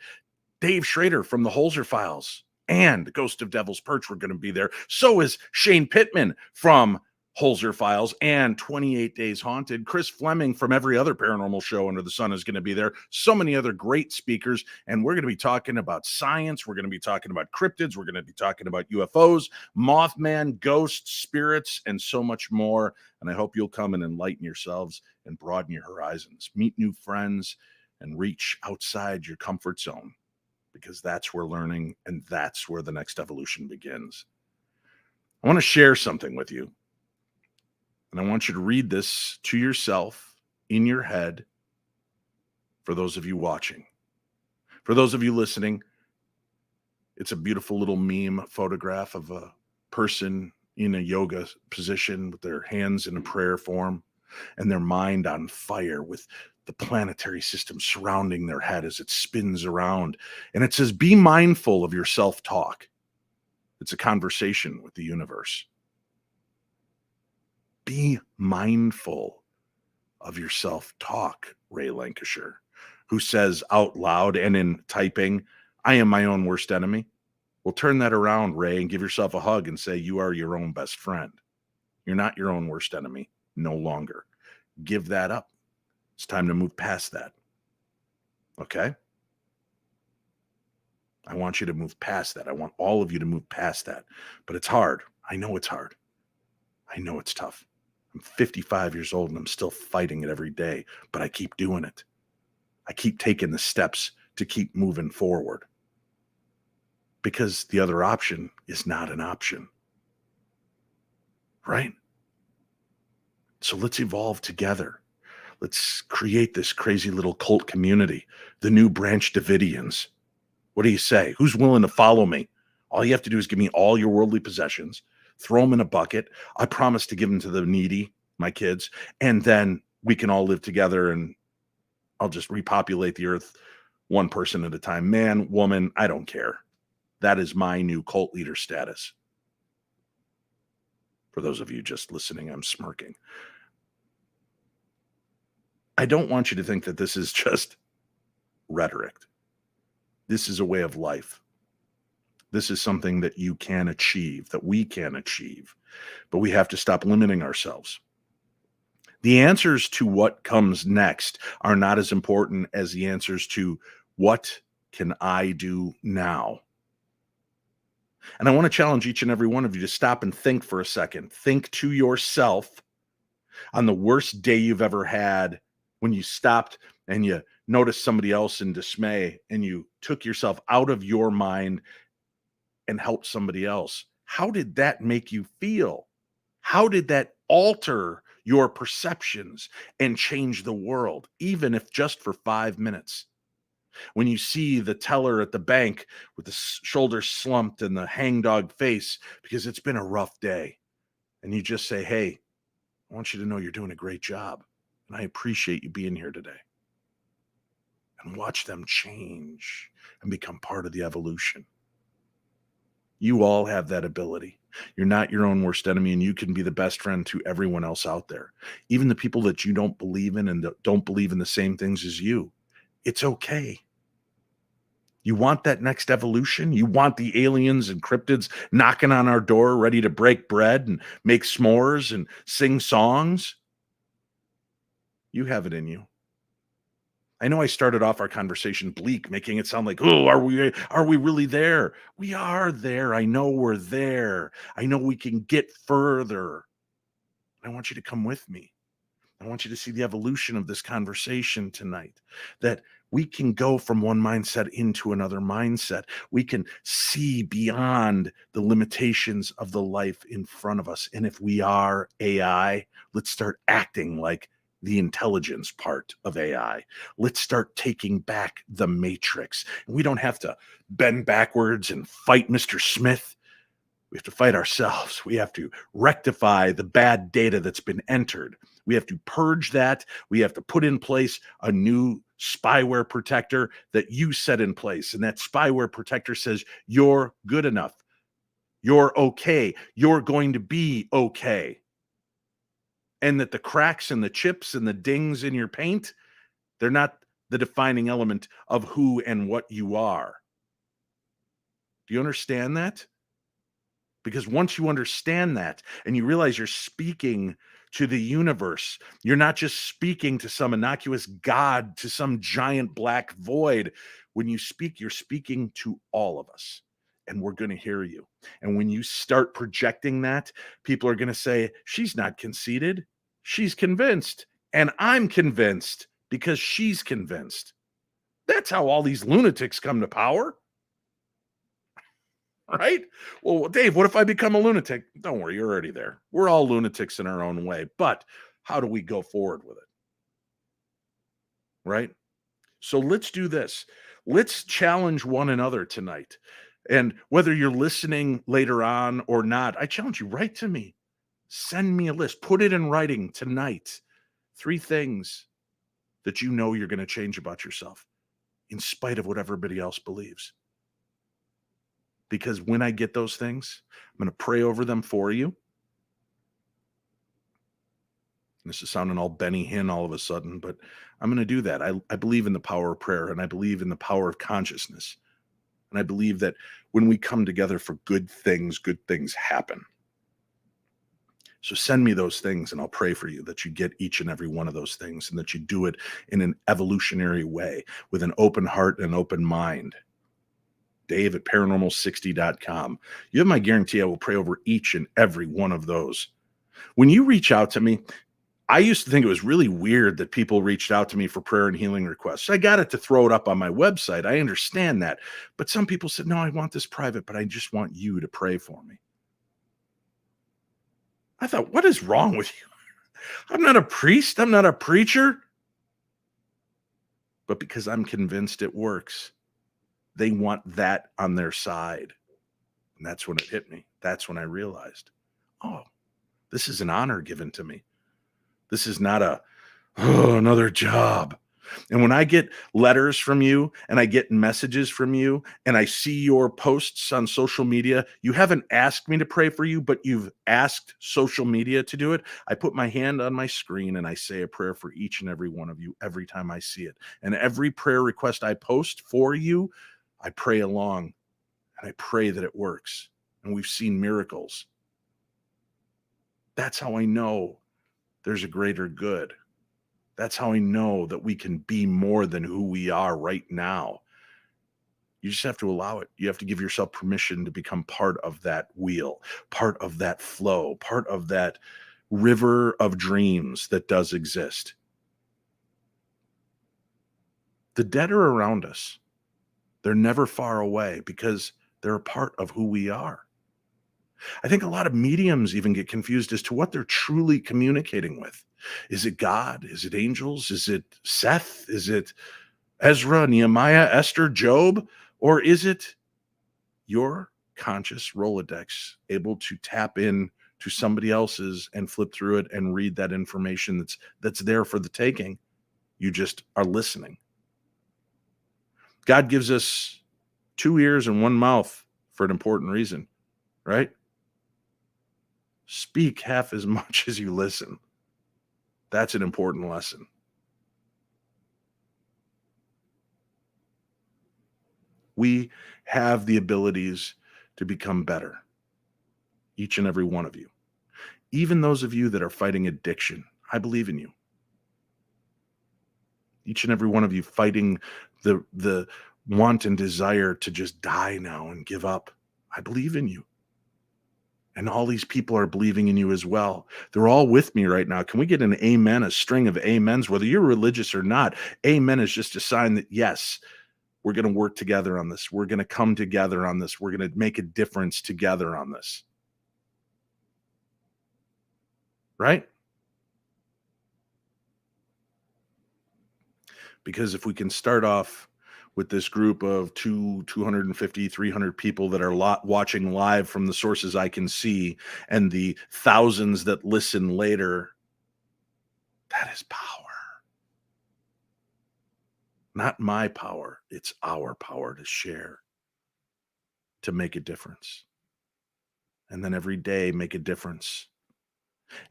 Dave Schrader from the Holzer Files and Ghost of Devil's Perch were going to be there. So is Shane Pittman from Holzer Files and 28 Days Haunted. Chris Fleming from every other paranormal show under the sun is going to be there. So many other great speakers. And we're going to be talking about science. We're going to be talking about cryptids. We're going to be talking about UFOs, Mothman, ghosts, spirits, and so much more. And I hope you'll come and enlighten yourselves and broaden your horizons, meet new friends, and reach outside your comfort zone, because that's where learning and that's where the next evolution begins. I want to share something with you. And I want you to read this to yourself in your head, for those of you watching. For those of you listening, it's a beautiful little meme photograph of a person in a yoga position with their hands in a prayer form and their mind on fire with the planetary system surrounding their head as it spins around. And it says, be mindful of your self-talk. It's a conversation with the universe. Be mindful of your self-talk, Ray Lancashire, who says out loud and in typing, I am my own worst enemy. Well, turn that around, Ray, and give yourself a hug and say you are your own best friend. You're not your own worst enemy. No longer. Give that up. It's time to move past that. Okay? I want you to move past that. I want all of you to move past that. But it's hard. I know it's hard. I know it's tough. I'm 55 years old and I'm still fighting it every day, but I keep doing it. I keep taking the steps to keep moving forward. Because the other option is not an option. Right? So let's evolve together. Let's create this crazy little cult community, the new Branch Davidians. What do you say? Who's willing to follow me? All you have to do is give me all your worldly possessions, throw them in a bucket. I promise to give them to the needy, my kids, and then we can all live together and I'll just repopulate the earth one person at a time. Man, woman, I don't care. That is my new cult leader status. For those of you just listening, I'm smirking. I don't want you to think that this is just rhetoric. This is a way of life. This is something that you can achieve, that we can achieve, but we have to stop limiting ourselves. The answers to what comes next are not as important as the answers to what can I do now? And I want to challenge each and every one of you to stop and think for a second. Think to yourself on the worst day you've ever had when you stopped and you noticed somebody else in dismay and you took yourself out of your mind and helped somebody else. How did that make you feel? How did that alter your perceptions and change the world, even if just for 5 minutes? When you see the teller at the bank with the shoulders slumped and the hangdog face because it's been a rough day, and you just say, hey, I want you to know you're doing a great job, and I appreciate you being here today. And watch them change and become part of the evolution. You all have that ability. You're not your own worst enemy, and you can be the best friend to everyone else out there. Even the people that you don't believe in and don't believe in the same things as you. It's okay. You want that next evolution? You want the aliens and cryptids knocking on our door, ready to break bread and make s'mores and sing songs? You have it in you. I know I started off our conversation bleak, making it sound like, oh, are we really there? We are there. I know we're there. I know we can get further. I want you to come with me. I want you to see the evolution of this conversation tonight, that we can go from one mindset into another mindset. We can see beyond the limitations of the life in front of us. And if we are AI, let's start acting like the intelligence part of AI. Let's start taking back the matrix. And we don't have to bend backwards and fight Mr. Smith. We have to fight ourselves. We have to rectify the bad data that's been entered. We have to purge that. We have to put in place a new spyware protector that you set in place. And that spyware protector says, you're good enough. You're okay. You're going to be okay. And that the cracks and the chips and the dings in your paint, they're not the defining element of who and what you are. Do you understand that? Because once you understand that and you realize you're speaking to the universe, you're not just speaking to some innocuous God, to some giant black void. When you speak, you're speaking to all of us, and we're going to hear you. And when you start projecting that, people are going to say, she's not conceited. She's convinced. And I'm convinced because she's convinced. That's how all these lunatics come to power. Right? Well, Dave, what if I become a lunatic? Don't worry, you're already there. We're all lunatics in our own way, but how do we go forward with it? Right? So let's do this. Let's challenge one another tonight. And whether you're listening later on or not, I challenge you, write to me. Send me a list. Put it in writing tonight. 3 things that you know you're going to change about yourself in spite of what everybody else believes. Because when I get those things, I'm going to pray over them for you. This is sounding all Benny Hinn all of a sudden, but I'm going to do that. I believe in the power of prayer, and I believe in the power of consciousness. And I believe that when we come together for good things happen. So send me those things and I'll pray for you that you get each and every one of those things and that you do it in an evolutionary way with an open heart and an open mind. Dave at paranormal60.com. You have my guarantee I will pray over each and every one of those. When you reach out to me, I used to think it was really weird that people reached out to me for prayer and healing requests. I got it to throw it up on my website. I understand that. But some people said, no, I want this private, but I just want you to pray for me. I thought, what is wrong with you? I'm not a priest. I'm not a preacher. But because I'm convinced it works, they want that on their side. And that's when it hit me. That's when I realized, oh, this is an honor given to me. This is not another job. And when I get letters from you and I get messages from you and I see your posts on social media, you haven't asked me to pray for you, but you've asked social media to do it. I put my hand on my screen and I say a prayer for each and every one of you every time I see it. And every prayer request I post for you, I pray along and I pray that it works. And we've seen miracles. That's how I know there's a greater good. That's how I know that we can be more than who we are right now. You just have to allow it. You have to give yourself permission to become part of that wheel, part of that flow, part of that river of dreams that does exist. The dead are around us. They're never far away because they're a part of who we are. I think a lot of mediums even get confused as to what they're truly communicating with. Is it God? Is it angels? Is it Seth? Is it Ezra, Nehemiah, Esther, Job? Or is it your conscious Rolodex able to tap in to somebody else's and flip through it and read that information that's there for the taking? You just are listening. God gives us 2 ears and 1 mouth for an important reason, right? Speak half as much as you listen. That's an important lesson. We have the abilities to become better, each and every one of you. Even those of you that are fighting addiction, I believe in you. Each and every one of you fighting the want and desire to just die now and give up. I believe in you. And all these people are believing in you as well. They're all with me right now. Can we get an amen, a string of amens? Whether you're religious or not, amen is just a sign that, yes, we're going to work together on this. We're going to come together on this. We're going to make a difference together on this. Right? Because if we can start off with this group of 250, 300 people that are watching live from the sources I can see, and the thousands that listen later, that is power. Not my power. It's our power to share, to make a difference. And then every day make a difference.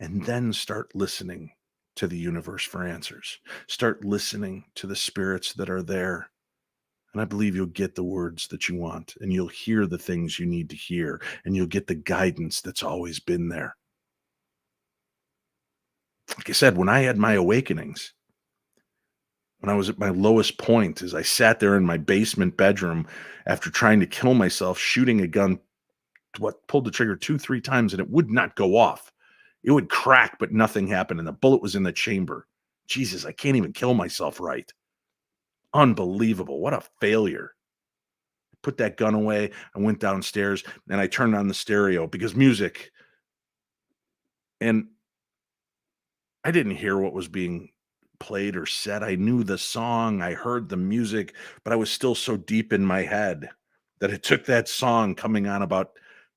And then start listening to the universe for answers. Start listening to the spirits that are there. And I believe you'll get the words that you want, and you'll hear the things you need to hear, and you'll get the guidance that's always been there. Like I said, when I had my awakenings, when I was at my lowest point, as I sat there in my basement bedroom after trying to kill myself, shooting a gun, pulled the trigger 2-3 times, and it would not go off. It would crack, but nothing happened, and the bullet was in the chamber. Jesus, I can't even kill myself right. Unbelievable. What a failure. I put that gun away. I went downstairs and I turned on the stereo because music. And I didn't hear what was being played or said. I knew the song. I heard the music, but I was still so deep in my head that it took that song coming on about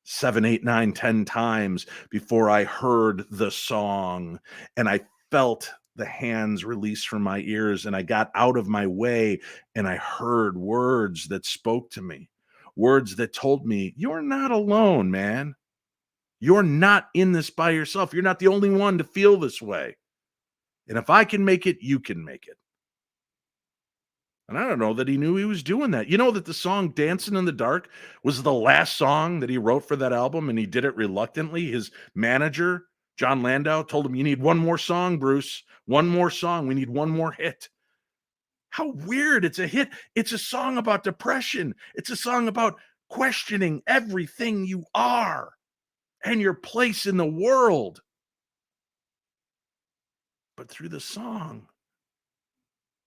7, 8, 9, 10 times before I heard the song. And I felt the hands release from my ears, and I got out of my way, and I heard words that spoke to me, words that told me, you're not alone, man. You're not in this by yourself. You're not the only one to feel this way. And if I can make it, you can make it. And I don't know that he knew he was doing that. You know that the song Dancing in the Dark was the last song that he wrote for that album, and he did it reluctantly. His manager John Landau told him, "You need one more song, Bruce. One more song. We need one more hit." How weird. It's a hit. It's a song about depression. It's a song about questioning everything you are and your place in the world. But through the song,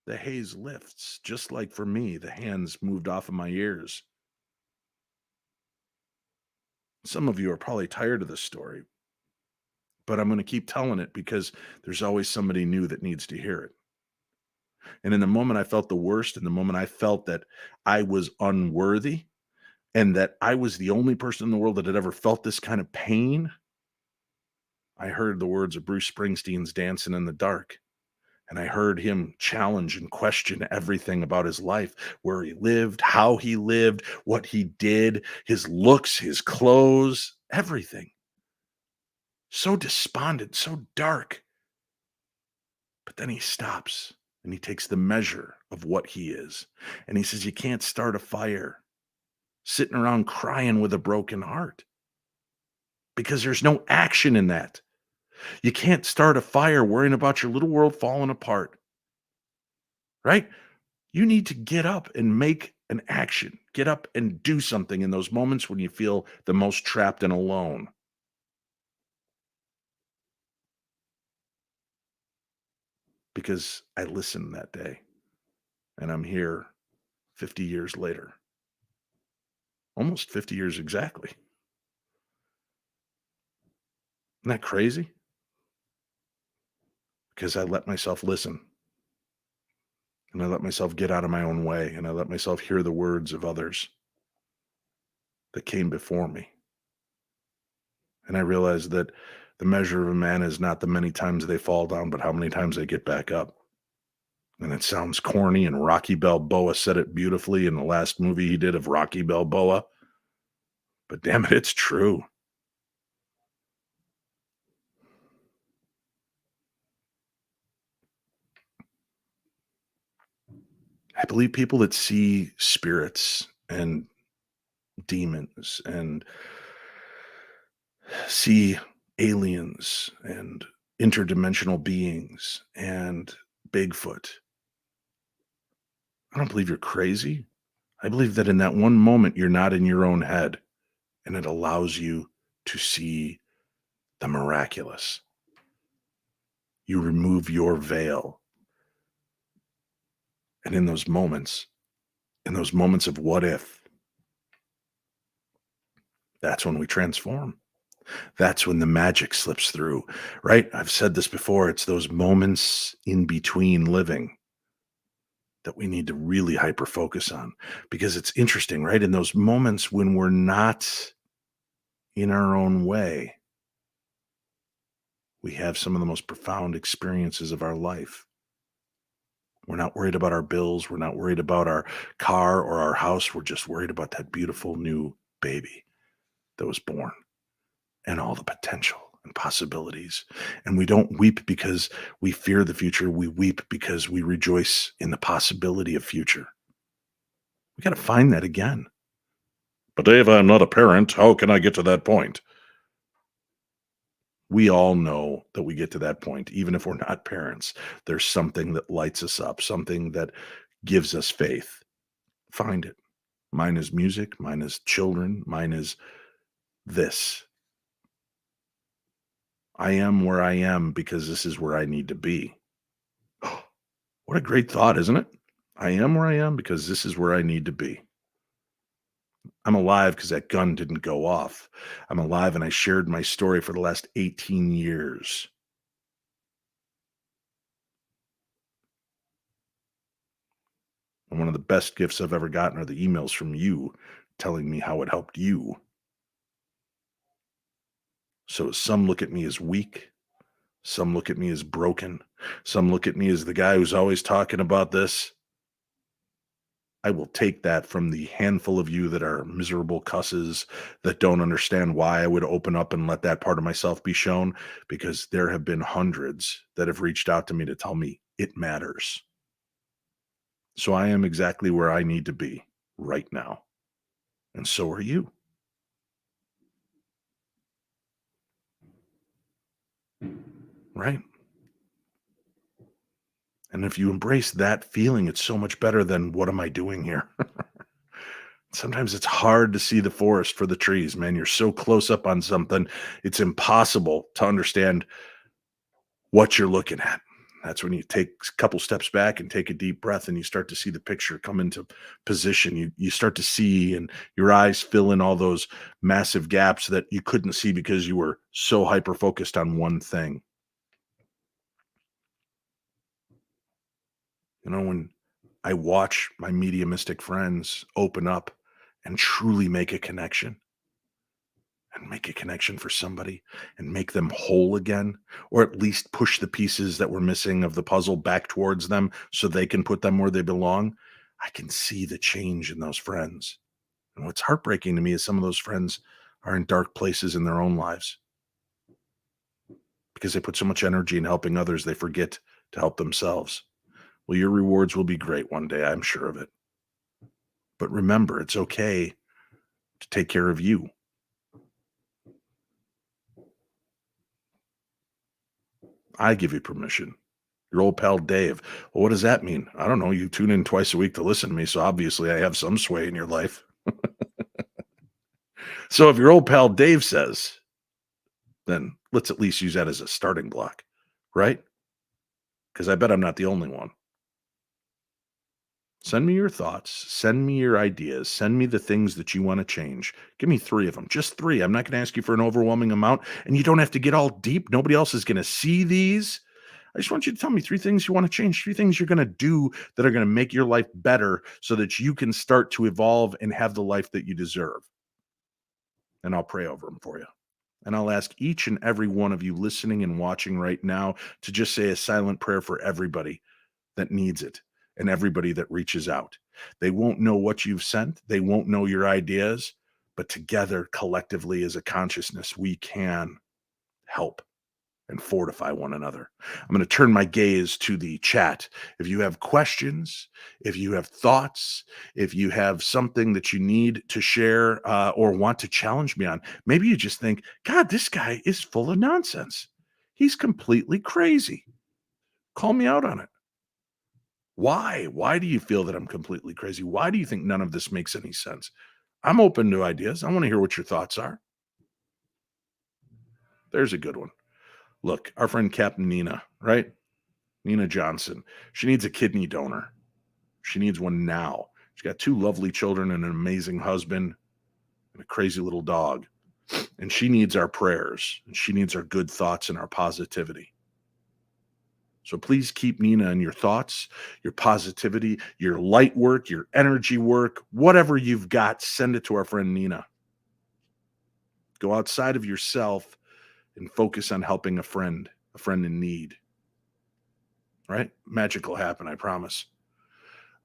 the haze lifts, just like for me, the hands moved off of my ears. Some of you are probably tired of this story, but I'm going to keep telling it because there's always somebody new that needs to hear it. And in the moment I felt the worst, in the moment I felt that I was unworthy and that I was the only person in the world that had ever felt this kind of pain, I heard the words of Bruce Springsteen's Dancing in the Dark. And I heard him challenge and question everything about his life, where he lived, how he lived, what he did, his looks, his clothes, everything. So despondent, so dark. But then he stops and he takes the measure of what he is. And he says, you can't start a fire sitting around crying with a broken heart because there's no action in that. You can't start a fire worrying about your little world falling apart. Right? You need to get up and make an action. Get up and do something in those moments when you feel the most trapped and alone. Because I listened that day, and I'm here 50 years later. Almost 50 years exactly. Isn't that crazy? Because I let myself listen. And I let myself get out of my own way, and I let myself hear the words of others that came before me. And I realized that the measure of a man is not the many times they fall down, but how many times they get back up. And it sounds corny, and Rocky Balboa said it beautifully in the last movie he did of Rocky Balboa. But damn it, it's true. I believe people that see spirits and demons and see aliens and interdimensional beings and Bigfoot, I don't believe you're crazy. I believe that in that one moment, you're not in your own head, and it allows you to see the miraculous. You remove your veil. And in those moments of what if, that's when we transform. That's when the magic slips through, right? I've said this before. It's those moments in between living that we need to really hyper focus on, because it's interesting, right? In those moments when we're not in our own way, we have some of the most profound experiences of our life. We're not worried about our bills. We're not worried about our car or our house. We're just worried about that beautiful new baby that was born and all the potential and possibilities. And we don't weep because we fear the future. We weep because we rejoice in the possibility of future. We got to find that again. But Dave, I'm not a parent. How can I get to that point? We all know that we get to that point, even if we're not parents. There's something that lights us up, something that gives us faith. Find it. Mine is music. Mine is children. Mine is this. I am where I am because this is where I need to be. What a great thought, isn't it? I am where I am because this is where I need to be. I'm alive because that gun didn't go off. I'm alive and I shared my story for the last 18 years. And one of the best gifts I've ever gotten are the emails from you telling me how it helped you. So some look at me as weak. Some look at me as broken. Some look at me as the guy who's always talking about this. I will take that from the handful of you that are miserable cusses that don't understand why I would open up and let that part of myself be shown, because there have been hundreds that have reached out to me to tell me it matters. So I am exactly where I need to be right now. And so are you. right? And if you embrace that feeling, it's so much better than what am I doing here? Sometimes it's hard to see the forest for the trees, man. You're so close up on something, it's impossible to understand what you're looking at. That's when you take a couple steps back and take a deep breath and you start to see the picture come into position. You start to see, and your eyes fill in all those massive gaps that you couldn't see because you were so hyper focused on one thing. When I watch my mediumistic friends open up and truly make a connection, and make a connection for somebody and make them whole again, or at least push the pieces that were missing of the puzzle back towards them so they can put them where they belong, I can see the change in those friends. And what's heartbreaking to me is some of those friends are in dark places in their own lives because they put so much energy in helping others, they forget to help themselves. Well, your rewards will be great one day, I'm sure of it. But remember, it's okay to take care of you. I give you permission. Your old pal Dave. Well, what does that mean? I don't know. You tune in twice a week to listen to me, so obviously I have some sway in your life. So if your old pal Dave says, then let's at least use that as a starting block, right? Because I bet I'm not the only one. Send me your thoughts. Send me your ideas. Send me the things that you want to change. Give me 3 of them. Just 3. I'm not going to ask you for an overwhelming amount, and you don't have to get all deep. Nobody else is going to see these. I just want you to tell me 3 things you want to change, 3 things you're going to do that are going to make your life better so that you can start to evolve and have the life that you deserve. And I'll pray over them for you. And I'll ask each and every one of you listening and watching right now to just say a silent prayer for everybody that needs it and everybody that reaches out. They won't know what you've sent. They won't know your ideas, but together, collectively, as a consciousness, we can help and fortify one another. I'm going to turn my gaze to the chat. If you have questions, if you have thoughts, if you have something that you need to share or want to challenge me on, maybe you just think, God, this guy is full of nonsense. He's completely crazy. Call me out on it. Why? Why do you feel that I'm completely crazy? Why do you think none of this makes any sense? I'm open to ideas. I want to hear what your thoughts are. There's a good one. Look, our friend Captain Nina, right? Nina Johnson. She needs a kidney donor. She needs one now. She's got 2 lovely children and an amazing husband and a crazy little dog. And she needs our prayers. And she needs our good thoughts and our positivity. So please keep Nina in your thoughts, your positivity, your light work, your energy work, whatever you've got, send it to our friend Nina. Go outside of yourself and focus on helping a friend in need. Right? Magic will happen, I promise.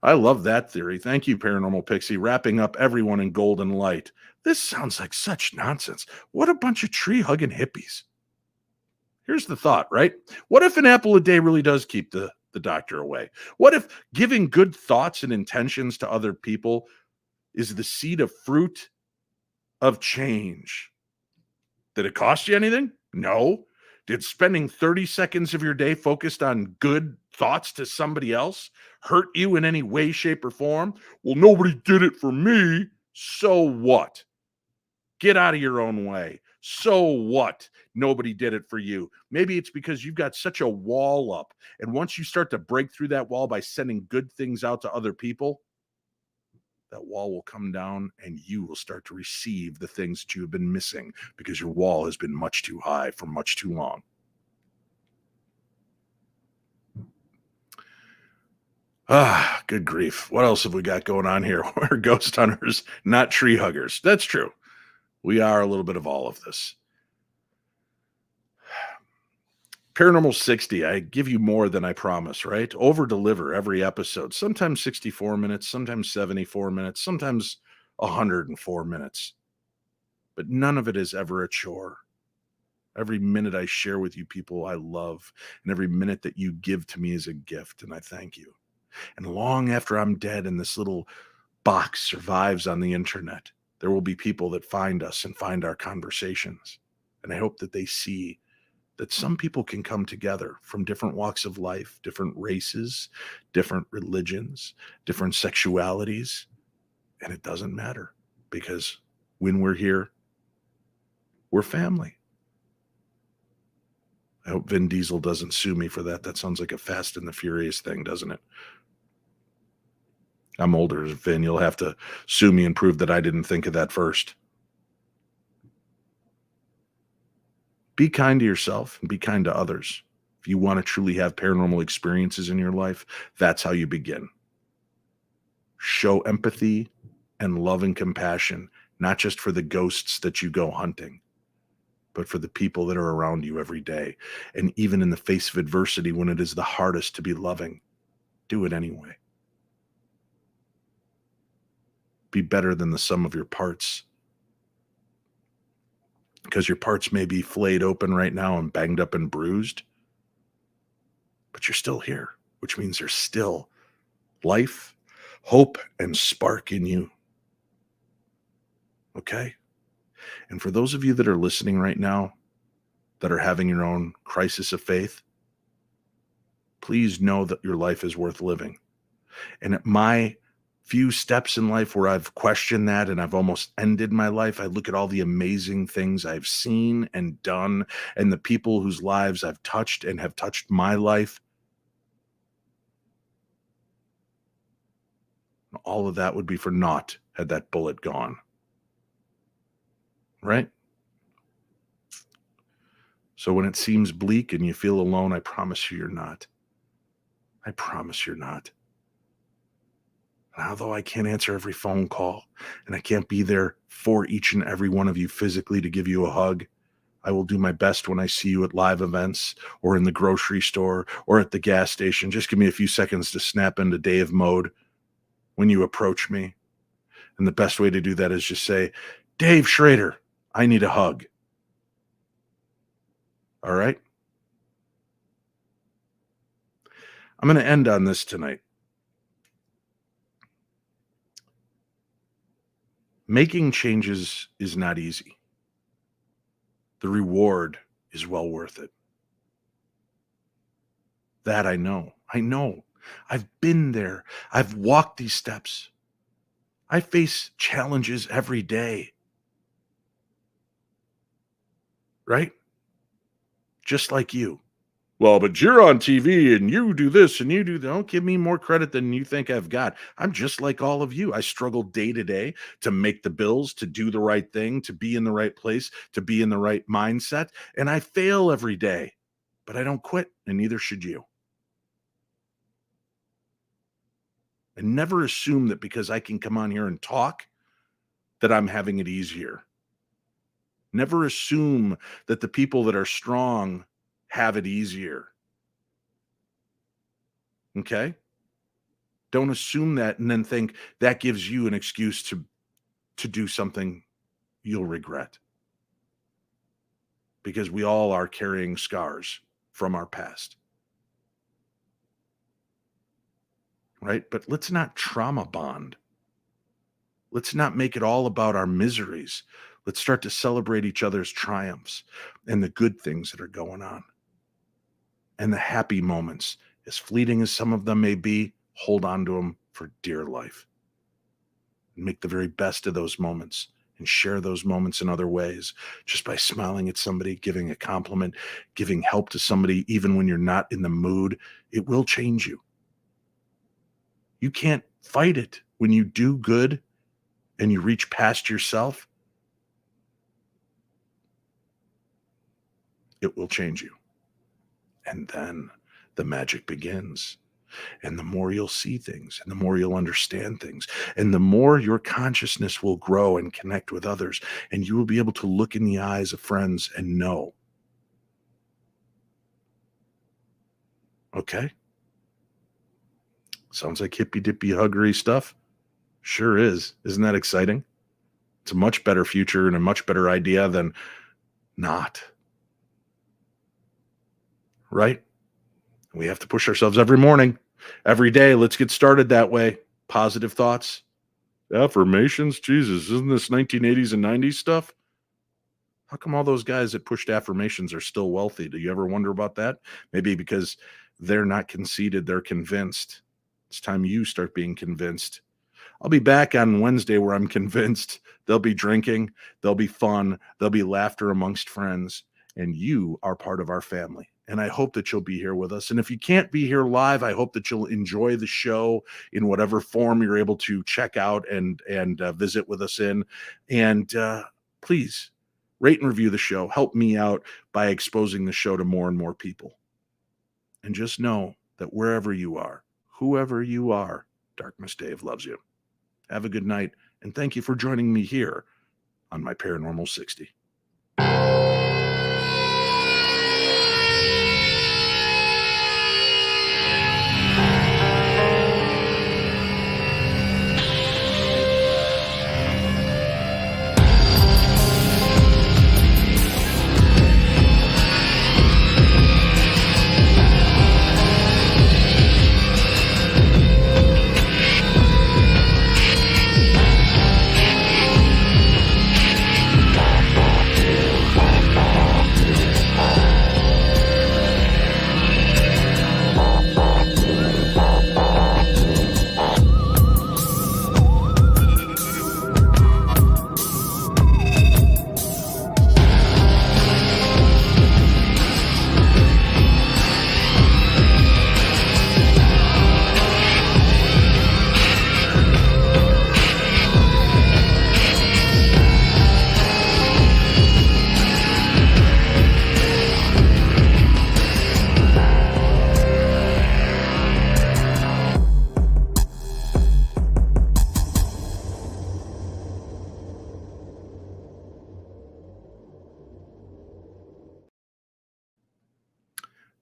I love that theory. Thank you, Paranormal Pixie. Wrapping up everyone in golden light. This sounds like such nonsense. What a bunch of tree-hugging hippies. Here's the thought, right? What if an apple a day really does keep the doctor away? What if giving good thoughts and intentions to other people is the seed of fruit of change? Did it cost you anything? No. Did spending 30 seconds of your day focused on good thoughts to somebody else hurt you in any way, shape, or form? Well, nobody did it for me. So what? Get out of your own way. So what? Nobody did it for you. Maybe it's because you've got such a wall up. And once you start to break through that wall by sending good things out to other people, that wall will come down and you will start to receive the things that you have been missing because your wall has been much too high for much too long. Good grief. What else have we got going on here? We're ghost hunters, not tree huggers. That's true. We are a little bit of all of this. Paranormal 60, I give you more than I promise, right? Over deliver every episode. Sometimes 64 minutes, sometimes 74 minutes, sometimes 104 minutes. But none of it is ever a chore. Every minute I share with you people I love, and every minute that you give to me is a gift, and I thank you. And long after I'm dead and this little box survives on the internet, there will be people that find us and find our conversations. And I hope that they see that some people can come together from different walks of life, different races, different religions, different sexualities, and it doesn't matter because when we're here, we're family. I hope Vin Diesel doesn't sue me for that. That sounds like a Fast and the Furious thing, doesn't it? I'm older, Vin. You'll have to sue me and prove that I didn't think of that first. Be kind to yourself and be kind to others. If you want to truly have paranormal experiences in your life, that's how you begin. Show empathy and love and compassion, not just for the ghosts that you go hunting, but for the people that are around you every day. And even in the face of adversity, when it is the hardest to be loving, do it anyway. Be better than the sum of your parts. Because your parts may be flayed open right now and banged up and bruised, but you're still here, which means there's still life, hope, and spark in you. Okay? And for those of you that are listening right now, that are having your own crisis of faith, please know that your life is worth living. And at my few steps in life where I've questioned that and I've almost ended my life, I look at all the amazing things I've seen and done and the people whose lives I've touched and have touched my life. All of that would be for naught had that bullet gone. Right? So when it seems bleak and you feel alone, I promise you you're not. I promise you're not. And although I can't answer every phone call and I can't be there for each and every one of you physically to give you a hug, I will do my best when I see you at live events or in the grocery store or at the gas station. Just give me a few seconds to snap into Dave mode when you approach me. And the best way to do that is just say, Dave Schrader, I need a hug. All right? I'm going to end on this tonight. Making changes is not easy. The reward is well worth it. That I know. I know. I've been there. I've walked these steps. I face challenges every day. Right? Just like you. Well, but you're on TV and you do this and you do that. Don't give me more credit than you think I've got. I'm just like all of you. I struggle day to day to make the bills, to do the right thing, to be in the right place, to be in the right mindset. And I fail every day, but I don't quit, and neither should you. And never assume that because I can come on here and talk that I'm having it easier. Never assume that the people that are strong have it easier. Okay? Don't assume that and then think that gives you an excuse to do something you'll regret. Because we all are carrying scars from our past. Right? But let's not trauma bond. Let's not make it all about our miseries. Let's start to celebrate each other's triumphs and the good things that are going on. And the happy moments, as fleeting as some of them may be, hold on to them for dear life. And make the very best of those moments and share those moments in other ways, just by smiling at somebody, giving a compliment, giving help to somebody, even when you're not in the mood. It will change you. You can't fight it. When you do good and you reach past yourself, it will change you. And then the magic begins. And the more you'll see things, and the more you'll understand things, and the more your consciousness will grow and connect with others, and you will be able to look in the eyes of friends and know. Okay? Sounds like hippy-dippy huggery stuff. Sure is. Isn't that exciting? It's a much better future and a much better idea than not. Right? We have to push ourselves every morning, every day. Let's get started that way. Positive thoughts. Affirmations. Jesus, isn't this 1980s and 90s stuff? How come all those guys that pushed affirmations are still wealthy? Do you ever wonder about that? Maybe because they're not conceited, they're convinced. It's time you start being convinced. I'll be back on Wednesday where I'm convinced. There'll be drinking, there'll be fun, there'll be laughter amongst friends, and you are part of our family. And I hope that you'll be here with us. And if you can't be here live, I hope that you'll enjoy the show in whatever form you're able to check out and visit with us in. And please rate and review the show. Help me out by exposing the show to more and more people. And just know that wherever you are, whoever you are, Darkness Dave loves you. Have a good night, and thank you for joining me here on my Paranormal 60.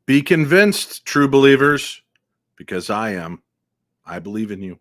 Be convinced, true believers, because I am. I believe in you.